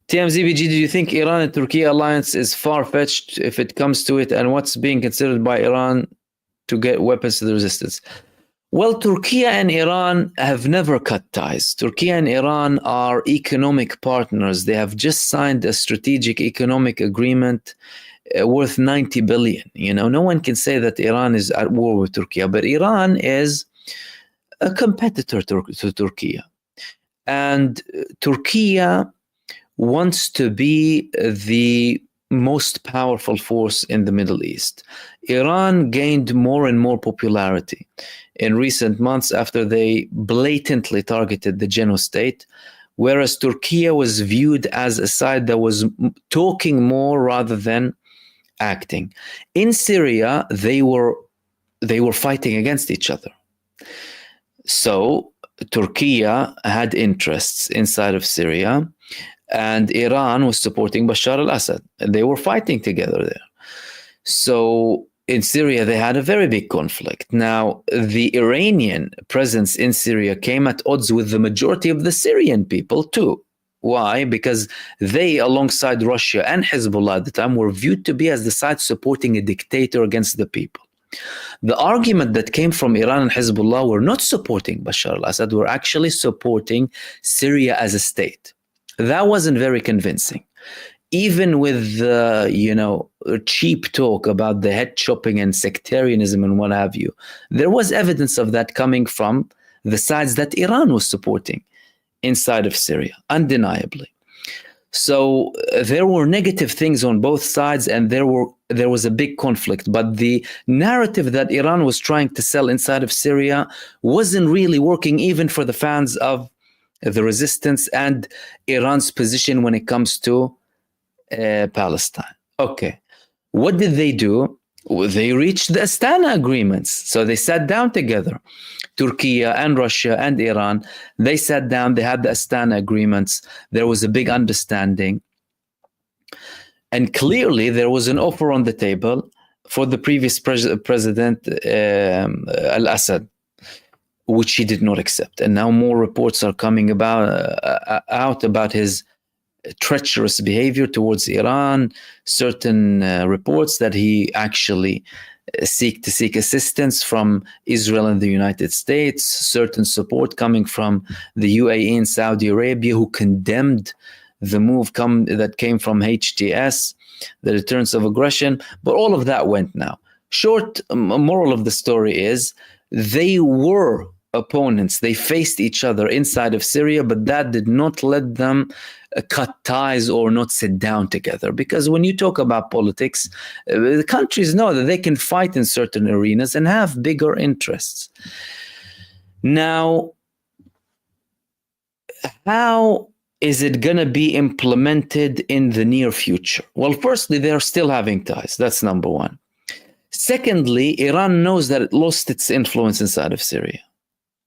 TMZBG, do you think Iran and Turkey alliance is far-fetched if it comes to it, and what's being considered by Iran to get weapons to the resistance? Well, Turkey and Iran have never cut ties. Turkey and Iran are economic partners. They have just signed a strategic economic agreement worth 90 billion. No one can say that Iran is at war with Turkey, but Iran is a competitor to Turkey. And Turkey wants to be the most powerful force in the Middle East. Iran gained more and more popularity in recent months after they blatantly targeted the Genostate, whereas Turkey was viewed as a side that was talking more rather than acting. In Syria, they were fighting against each other. So Turkey had interests inside of Syria, and Iran was supporting Bashar al-Assad. They were fighting together there. So in Syria, they had a very big conflict. Now, the Iranian presence in Syria came at odds with the majority of the Syrian people too. Why? Because they, alongside Russia and Hezbollah at the time, were viewed to be as the side supporting a dictator against the people. The argument that came from Iran and Hezbollah were not supporting Bashar al-Assad, were actually supporting Syria as a state. That wasn't very convincing. Even with cheap talk about the head chopping and sectarianism and what have you, there was evidence of that coming from the sides that Iran was supporting inside of Syria, undeniably. So there were negative things on both sides, and there was a big conflict. But the narrative that Iran was trying to sell inside of Syria wasn't really working, even for the fans of the resistance and Iran's position when it comes to Palestine. Okay, what did they do? They reached the Astana agreements. So they sat down together. Turkey and Russia and Iran, they sat down, they had the Astana agreements, there was a big understanding. And clearly there was an offer on the table for the previous president, al-Assad, which he did not accept. And now more reports are coming out about his treacherous behavior towards Iran, certain reports that he actually seek assistance from Israel and the United States, certain support coming from the UAE and Saudi Arabia, who condemned the move that came from HTS, the deterrence of aggression. But all of that went now. Short moral of the story is they were opponents. They faced each other inside of Syria, but that did not let them cut ties or not sit down together. Because when you talk about politics, the countries know that they can fight in certain arenas and have bigger interests. Now, how is it going to be implemented in the near future? Well, firstly, they're still having ties. That's number one. Secondly, Iran knows that it lost its influence inside of Syria.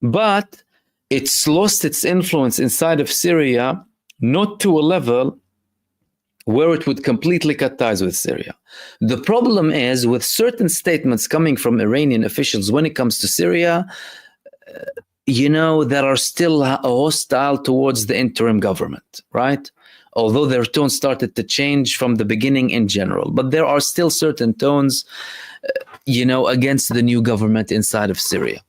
But it's lost its influence inside of Syria not to a level where it would completely cut ties with Syria. The problem is with certain statements coming from Iranian officials when it comes to Syria, that are still hostile towards the interim government, right? Although their tone started to change from the beginning in general, but there are still certain tones, against the new government inside of Syria.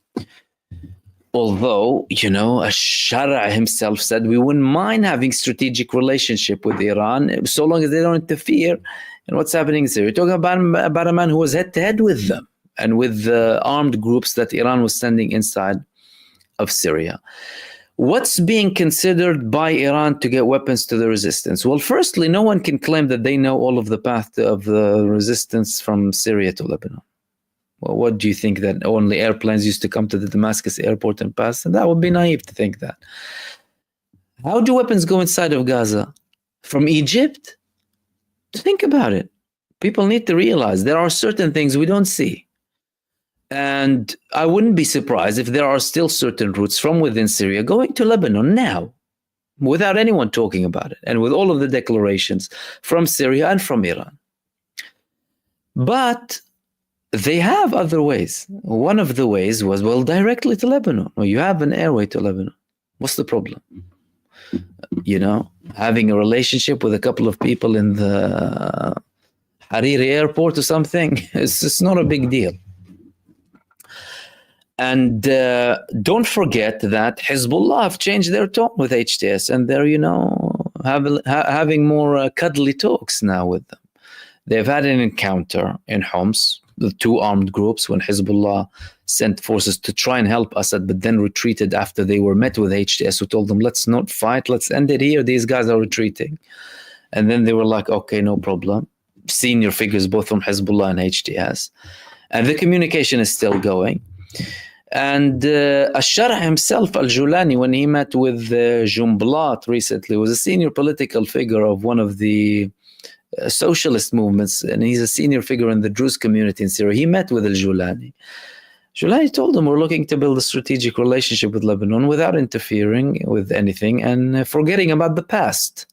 Although, Shara himself said we wouldn't mind having strategic relationship with Iran so long as they don't interfere in what's happening in Syria. We're talking about a man who was head-to-head with them and with the armed groups that Iran was sending inside of Syria. What's being considered by Iran to get weapons to the resistance? Well, firstly, no one can claim that they know all of the path of the resistance from Syria to Lebanon. Well, what do you think, that only airplanes used to come to the Damascus airport and pass? And that would be naive to think that. How do weapons go inside of Gaza? From Egypt? Think about it. People need to realize there are certain things we don't see. And I wouldn't be surprised if there are still certain routes from within Syria going to Lebanon now, without anyone talking about it, and with all of the declarations from Syria and from Iran. But they have other ways. One of the ways was, directly to Lebanon. Well, you have an airway to Lebanon. What's the problem? Having a relationship with a couple of people in the Hariri airport or something, it's not a big deal. And don't forget that Hezbollah have changed their tone with HTS, and they're, having more cuddly talks now with them. They've had an encounter in Homs, the two armed groups, when Hezbollah sent forces to try and help Assad, but then retreated after they were met with HTS, who told them, let's not fight, let's end it here, these guys are retreating. And then they were like, okay, no problem. Senior figures both from Hezbollah and HTS. And the communication is still going. And Ashara himself, Al-Julani, when he met with Jumblat recently, was a senior political figure of one of the socialist movements, and he's a senior figure in the Druze community in Syria. He met with Al-Julani. Julani told him, we're looking to build a strategic relationship with Lebanon without interfering with anything and forgetting about the past.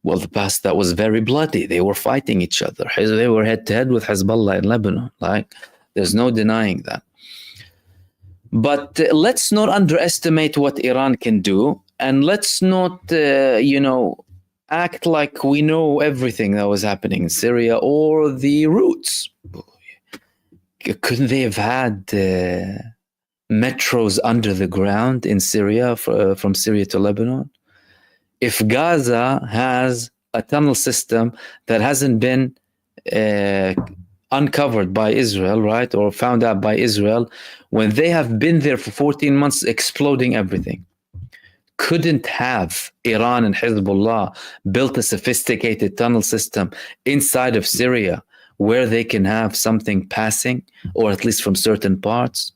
Well, the past that was very bloody. They were fighting each other. They were head-to-head with Hezbollah in Lebanon. There's no denying that. But let's not underestimate what Iran can do. And let's not, act like we know everything that was happening in Syria or the roots. Couldn't they have had metros under the ground in Syria, from Syria to Lebanon? If Gaza has a tunnel system that hasn't been uncovered by Israel, right, or found out by Israel, when they have been there for 14 months exploding everything, couldn't have Iran and Hezbollah built a sophisticated tunnel system inside of Syria where they can have something passing, or at least from certain parts?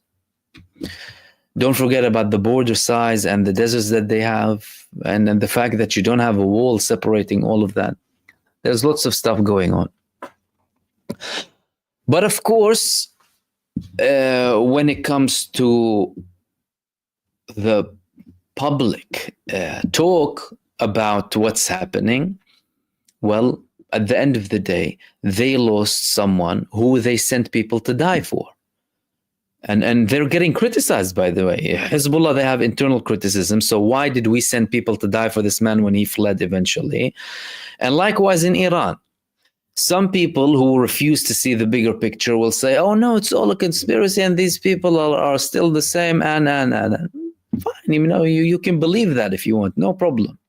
Don't forget about the border size and the deserts that they have, and the fact that you don't have a wall separating all of that. There's lots of stuff going on. But of course, when it comes to the public talk about what's happening, well, at the end of the day, they lost someone who they sent people to die for. And they're getting criticized, by the way. Hezbollah, they have internal criticism. So why did we send people to die for this man when he fled eventually? And likewise in Iran. Some people who refuse to see the bigger picture will say, oh, no, it's all a conspiracy and these people are still the same. And. Fine, you can believe that if you want, no problem.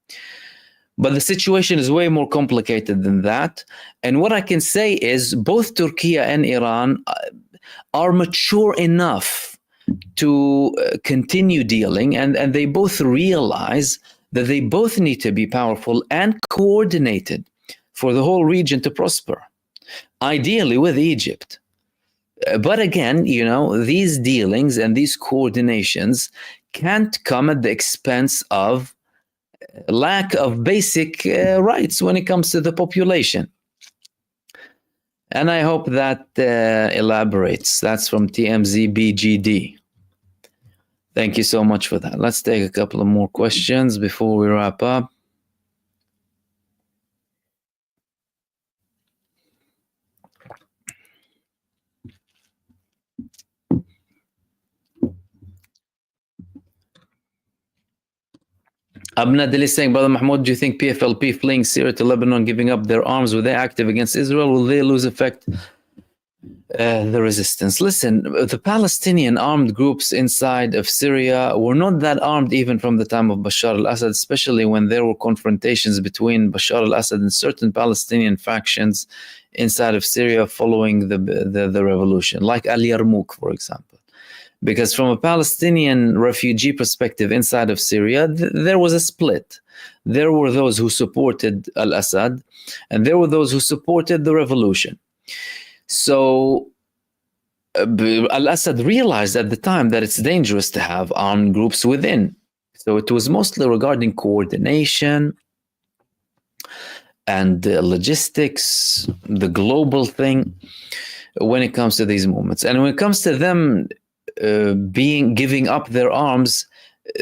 But the situation is way more complicated than that. And what I can say is both Turkey and Iran are mature enough to continue dealing, and they both realize that they both need to be powerful and coordinated for the whole region to prosper, ideally with Egypt. But again, these dealings and these coordinations can't come at the expense of lack of basic rights when it comes to the population. And I hope that elaborates. That's from TMZBGD. Thank you so much for that. Let's take a couple of more questions before we wrap up. Abnadil is saying, Brother Mahmoud, do you think PFLP fleeing Syria to Lebanon, giving up their arms, were they active against Israel? Will they lose effect the resistance? Listen, the Palestinian armed groups inside of Syria were not that armed even from the time of Bashar al-Assad, especially when there were confrontations between Bashar al-Assad and certain Palestinian factions inside of Syria following the revolution, like Al-Yarmouk, for example. Because from a Palestinian refugee perspective inside of Syria, there was a split. There were those who supported al-Assad, and there were those who supported the revolution. So al-Assad realized at the time that it's dangerous to have armed groups within. So it was mostly regarding coordination and logistics, the global thing, when it comes to these movements. And when it comes to them giving up their arms,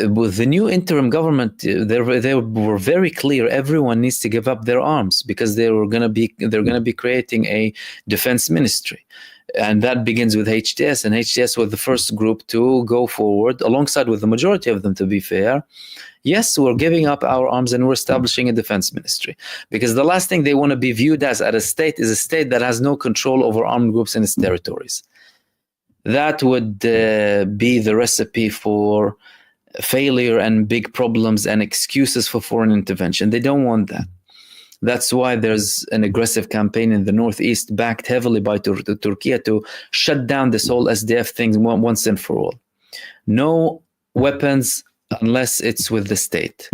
with the new interim government, they were very clear. Everyone needs to give up their arms because they're going to be creating a defense ministry, and that begins with HTS. And HTS was the first group to go forward, alongside with the majority of them. To be fair, yes, we're giving up our arms and we're establishing a defense ministry, because the last thing they want to be viewed as at a state is a state that has no control over armed groups in its territories. That would be the recipe for failure and big problems and excuses for foreign intervention. They don't want that. That's why there's an aggressive campaign in the northeast, backed heavily by Turkey, to shut down this whole SDF thing once and for all. No weapons unless it's with the state.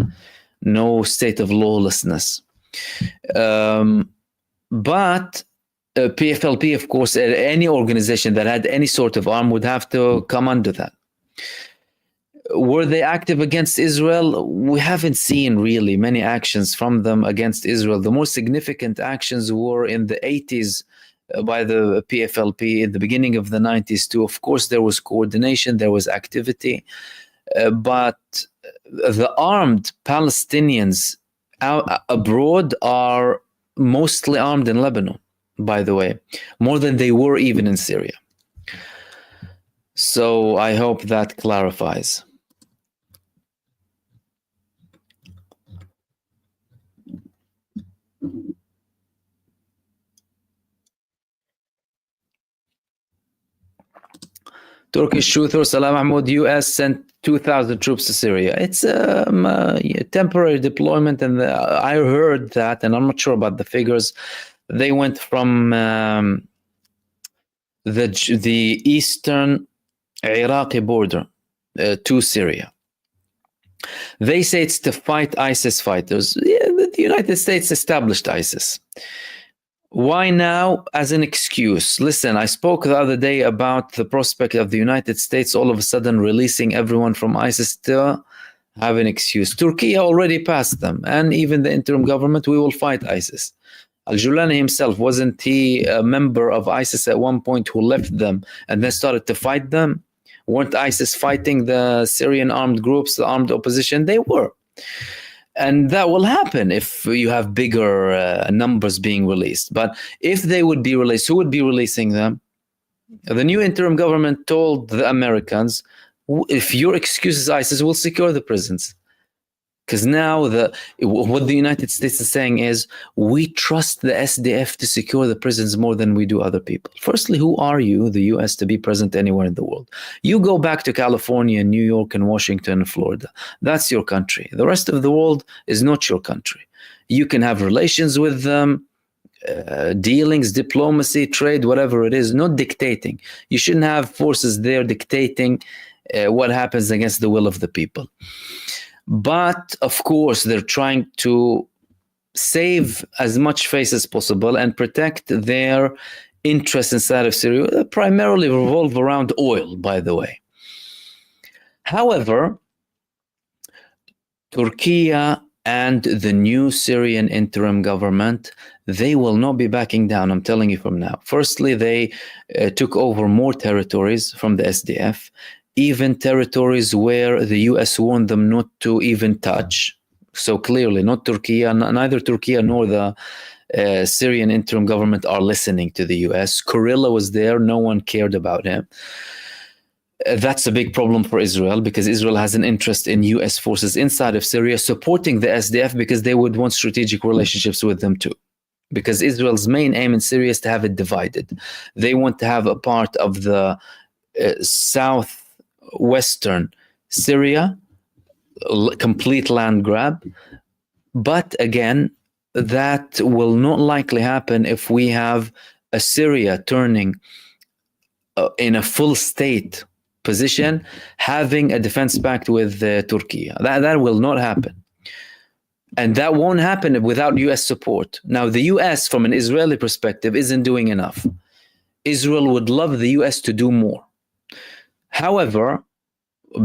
No state of lawlessness. But PFLP, of course, any organization that had any sort of arm would have to come under that. Were they active against Israel? We haven't seen really many actions from them against Israel. The most significant actions were in the 80s by the PFLP, in the beginning of the 90s too. Of course, there was coordination, there was activity, but the armed Palestinians abroad are mostly armed in Lebanon, by the way, more than they were even in Syria. So I hope that clarifies. Turkish truther, Salam Mahmoud, US sent 2,000 troops to Syria. It's a temporary deployment, and I heard that, and I'm not sure about the figures. They went from the eastern Iraqi border to Syria. They say it's to fight ISIS fighters. Yeah, the United States established ISIS. Why now as an excuse? Listen, I spoke the other day about the prospect of the United States all of a sudden releasing everyone from ISIS to have an excuse. Turkey already passed them, and even the interim government, we will fight ISIS. Al-Julani himself, wasn't he a member of ISIS at one point who left them and then started to fight them? Weren't ISIS fighting the Syrian armed groups, the armed opposition? They were. And that will happen if you have bigger numbers being released. But if they would be released, who would be releasing them? The new interim government told the Americans, if your excuse is ISIS, we'll secure the prisons. Because now what the United States is saying is, we trust the SDF to secure the prisons more than we do other people. Firstly, who are you, the US, to be present anywhere in the world? You go back to California, New York, and Washington, and Florida. That's your country. The rest of the world is not your country. You can have relations with them, dealings, diplomacy, trade, whatever it is, not dictating. You shouldn't have forces there dictating what happens against the will of the people. But of course, they're trying to save as much face as possible and protect their interests inside of Syria, that primarily revolve around oil, by the way. However, Turkey and the new Syrian interim government, they will not be backing down, I'm telling you from now. Firstly, they took over more territories from the SDF, even territories where the US warned them not to even touch. So clearly, not Turkey, neither Turkey nor the Syrian interim government are listening to the US. Kurilla was there, no one cared about him. That's a big problem for Israel, because Israel has an interest in US forces inside of Syria supporting the SDF, because they would want strategic relationships with them too. Because Israel's main aim in Syria is to have it divided. They want to have a part of the southwestern Syria, complete land grab. But again, that will not likely happen if we have a Syria turning in a full state position, having a defense pact with Turkey. That will not happen. And that won't happen without US support. Now, the US, from an Israeli perspective, isn't doing enough. Israel would love the US to do more. However,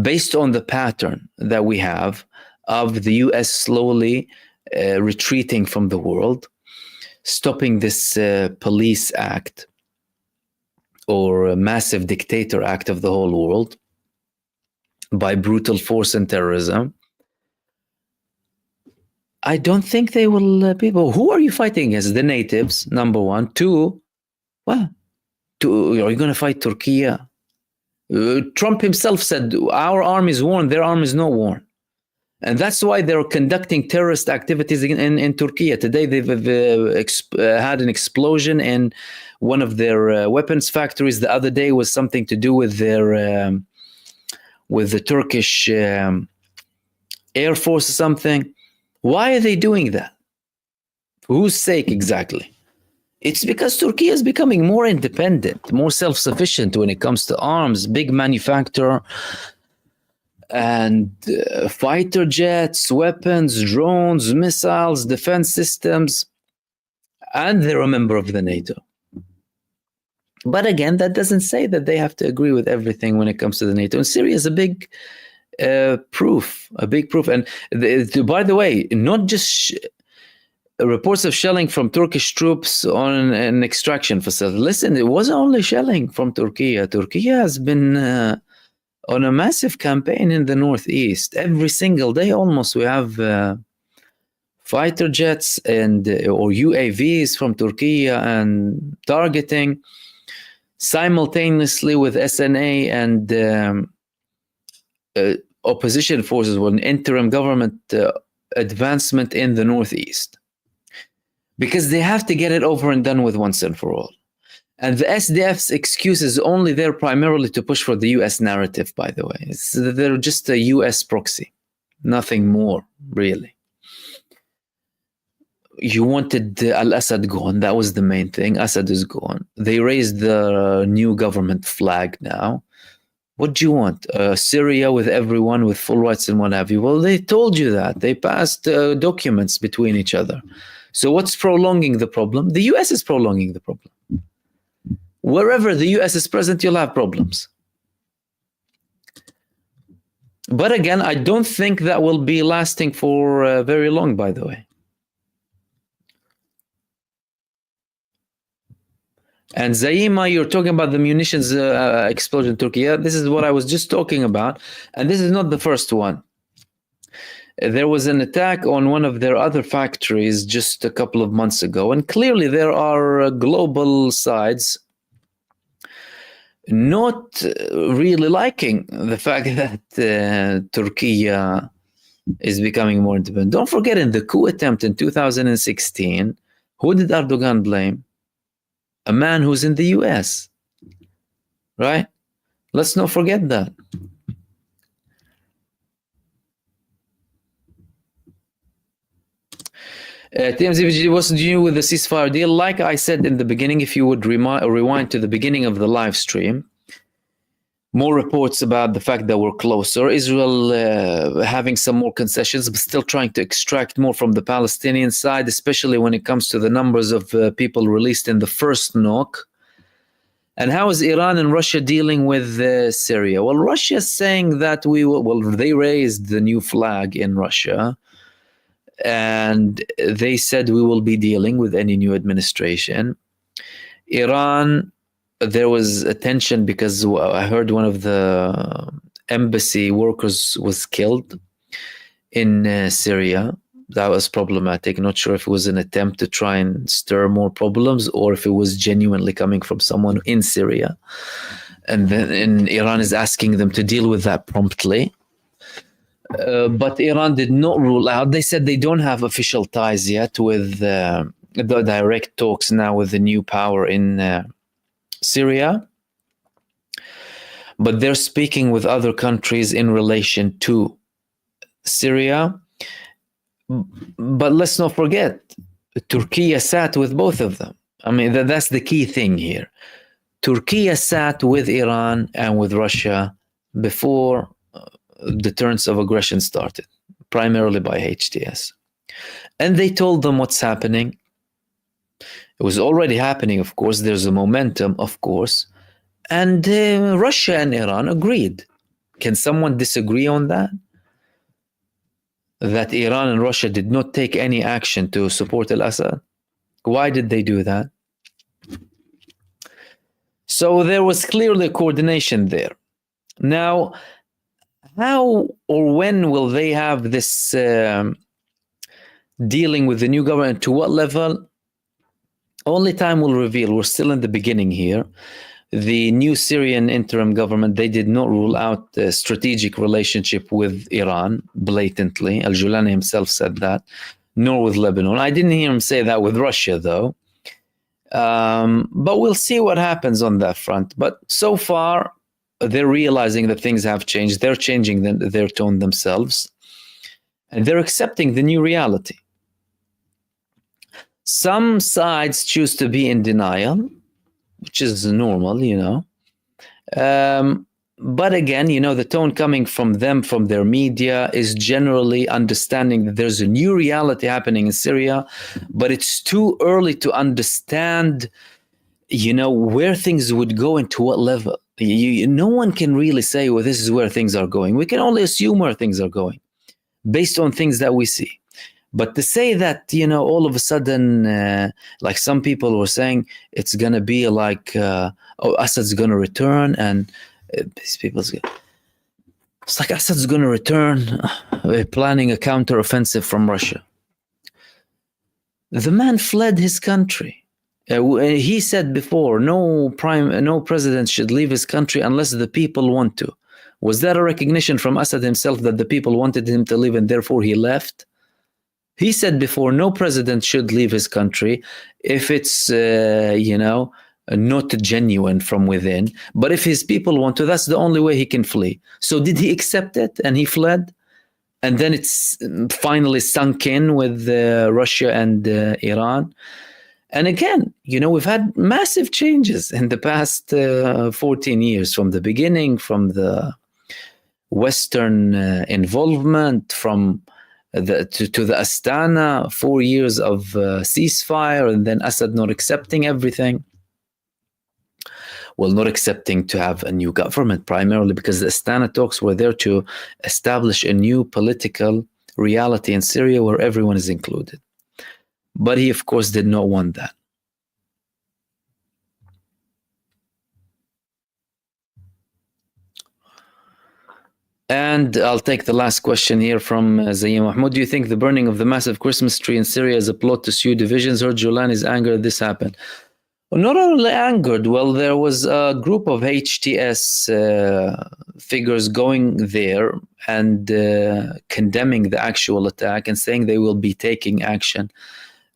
based on the pattern that we have of the US slowly retreating from the world, stopping this police act or a massive dictator act of the whole world by brutal force and terrorism, I don't think they will people. Who are you fighting against? The natives, number one. Two, well, are you going to fight Turkey? Trump himself said, our army is worn, their army is not worn. And that's why they're conducting terrorist activities in Turkey. Today, they've had an explosion in one of their weapons factories. The other day was something to do with their with the Turkish Air Force or something. Why are they doing that? For whose sake exactly? It's because Turkey is becoming more independent, more self-sufficient when it comes to arms, big manufacturer, and fighter jets, weapons, drones, missiles, defense systems, and they're a member of the NATO. But again, that doesn't say that they have to agree with everything when it comes to the NATO. And Syria is a big proof. And by the way, not just reports of shelling from Turkish troops on an extraction facility. Listen, it wasn't only shelling from Turkey. Turkey has been on a massive campaign in the northeast. Every single day almost we have fighter jets and or UAVs from Turkey and targeting simultaneously with SNA and opposition forces, with an interim government advancement in the northeast, because they have to get it over and done with once and for all. And the SDF's excuse is only there primarily to push for the US narrative, by the way. They're just a US proxy, nothing more, really. You wanted al-Assad gone. That was the main thing. Assad is gone. They raised the new government flag now. What do you want? Syria with everyone with full rights and what have you? Well, they told you that. They passed documents between each other. So what's prolonging the problem? The US is prolonging the problem. Wherever the US is present, you'll have problems. But again, I don't think that will be lasting for very long, by the way. And Zaima, you're talking about the munitions explosion in Turkey. Yeah, this is what I was just talking about. And this is not the first one. There was an attack on one of their other factories just a couple of months ago. And clearly there are global sides not really liking the fact that Turkey is becoming more independent. Don't forget, in the coup attempt in 2016, who did Erdogan blame? A man who's in the US, right? Let's not forget that. TMZ, what's new with the ceasefire deal? Like I said in the beginning, if you would rewind to the beginning of the live stream, more reports about the fact that we're closer. Israel having some more concessions, but still trying to extract more from the Palestinian side, especially when it comes to the numbers of people released in the first knock. And how is Iran and Russia dealing with Syria? Well, Russia is saying that they raised the new flag in Russia, and they said we will be dealing with any new administration. Iran, there was a tension because I heard one of the embassy workers was killed in Syria. That was problematic. Not sure if it was an attempt to try and stir more problems or if it was genuinely coming from someone in Syria. And then Iran is asking them to deal with that promptly. But Iran did not rule out. They said they don't have official ties yet with the direct talks now with the new power in Syria. But they're speaking with other countries in relation to Syria. But let's not forget, Turkey sat with both of them. I mean, that's the key thing here. Turkey sat with Iran and with Russia before the turns of aggression started, primarily by HTS. And they told them what's happening. It was already happening, of course. There's a momentum, of course. And Russia and Iran agreed. Can someone disagree on that? That Iran and Russia did not take any action to support al-Assad? Why did they do that? So there was clearly coordination there. Now, how or when will they have this dealing with the new government? To what level? Only time will reveal. We're still in the beginning here. The new Syrian interim government, they did not rule out a strategic relationship with Iran blatantly. Al-Julani himself said that, nor with Lebanon. I didn't hear him say that with Russia, though. But we'll see what happens on that front. But so far, they're realizing that things have changed. They're changing their tone themselves. And they're accepting the new reality. Some sides choose to be in denial, which is normal, you know. But again, you know, the tone coming from them, from their media, is generally understanding that there's a new reality happening in Syria, but it's too early to understand, you know, where things would go and to what level. No one can really say, well, this is where things are going. We can only assume where things are going based on things that we see. But to say that, you know, all of a sudden, like some people were saying, it's going to be like, Assad's going to return, and these people, it's like Assad's going to return, planning a counteroffensive from Russia. The man fled his country. He said before, no president should leave his country unless the people want to. Was that a recognition from Assad himself that the people wanted him to leave and therefore he left? He said before, no president should leave his country if it's, you know, not genuine from within. But if his people want to, that's the only way he can flee. So did he accept it and he fled? And then it's finally sunk in with Russia and Iran. And again, you know, we've had massive changes in the past 14 years, from the beginning, from the Western involvement, from to the Astana, 4 years of ceasefire, and then Assad not accepting everything. Well, not accepting to have a new government, primarily because the Astana talks were there to establish a new political reality in Syria where everyone is included. But he, of course, did not want that. And I'll take the last question here from Zayyim Mahmoud. Do you think the burning of the massive Christmas tree in Syria is a plot to sue divisions? Heard Julan is angered this happened. Well, not only angered, well, there was a group of HTS figures going there and condemning the actual attack and saying they will be taking action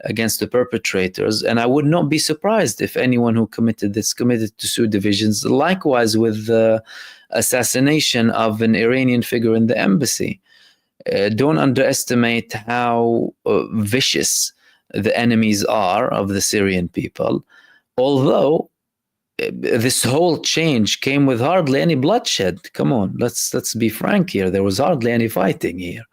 against the perpetrators. And I would not be surprised if anyone who committed this committed to sue divisions. Likewise with the assassination of an Iranian figure in the embassy. Don't underestimate how vicious the enemies are of the Syrian people. Although this whole change came with hardly any bloodshed. Come on, let's be frank here. There was hardly any fighting here.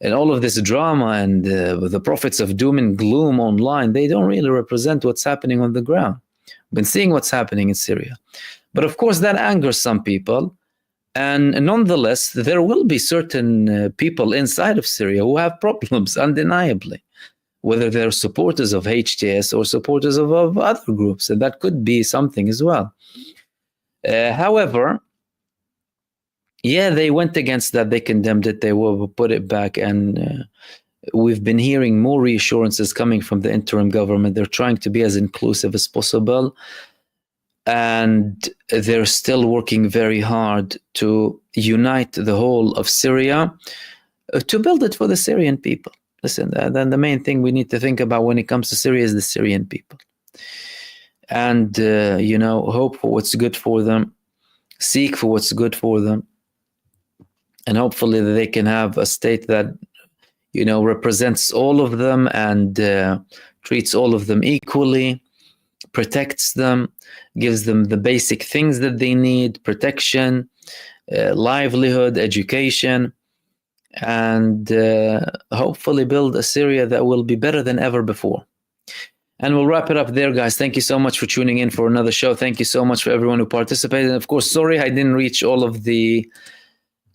And all of this drama and the prophets of doom and gloom online, they don't really represent what's happening on the ground. We've been seeing what's happening in Syria. But of course, that angers some people. And nonetheless, there will be certain people inside of Syria who have problems, undeniably, whether they're supporters of HTS or supporters of other groups. And that could be something as well. However, yeah, they went against that. They condemned it. They will put it back. And we've been hearing more reassurances coming from the interim government. They're trying to be as inclusive as possible. And they're still working very hard to unite the whole of Syria, to build it for the Syrian people. Listen, then the main thing we need to think about when it comes to Syria is the Syrian people. And, hope for what's good for them, seek for what's good for them. And hopefully they can have a state that, represents all of them and treats all of them equally, protects them, gives them the basic things that they need, protection, livelihood, education, and hopefully build a Syria that will be better than ever before. And we'll wrap it up there, guys. Thank you so much for tuning in for another show. Thank you so much for everyone who participated. And of course, sorry I didn't reach all of the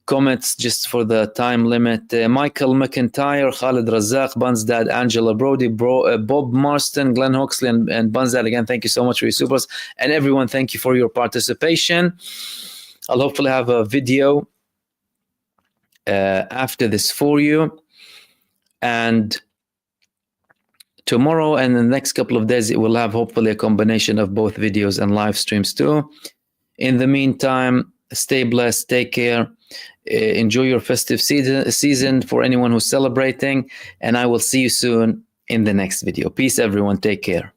comments just for the time limit. Michael McIntyre, Khalid Razak, Bun's dad, Angela Brody, Bob Marston, Glenn Hoxley, and Bun's dad. Again, thank you so much for your supers. And everyone, thank you for your participation. I'll hopefully have a video after this for you. And tomorrow and the next couple of days, it will have hopefully a combination of both videos and live streams too. In the meantime, stay blessed, take care. Enjoy your festive season for anyone who's celebrating, and I will see you soon in the next video. Peace, everyone. Take care.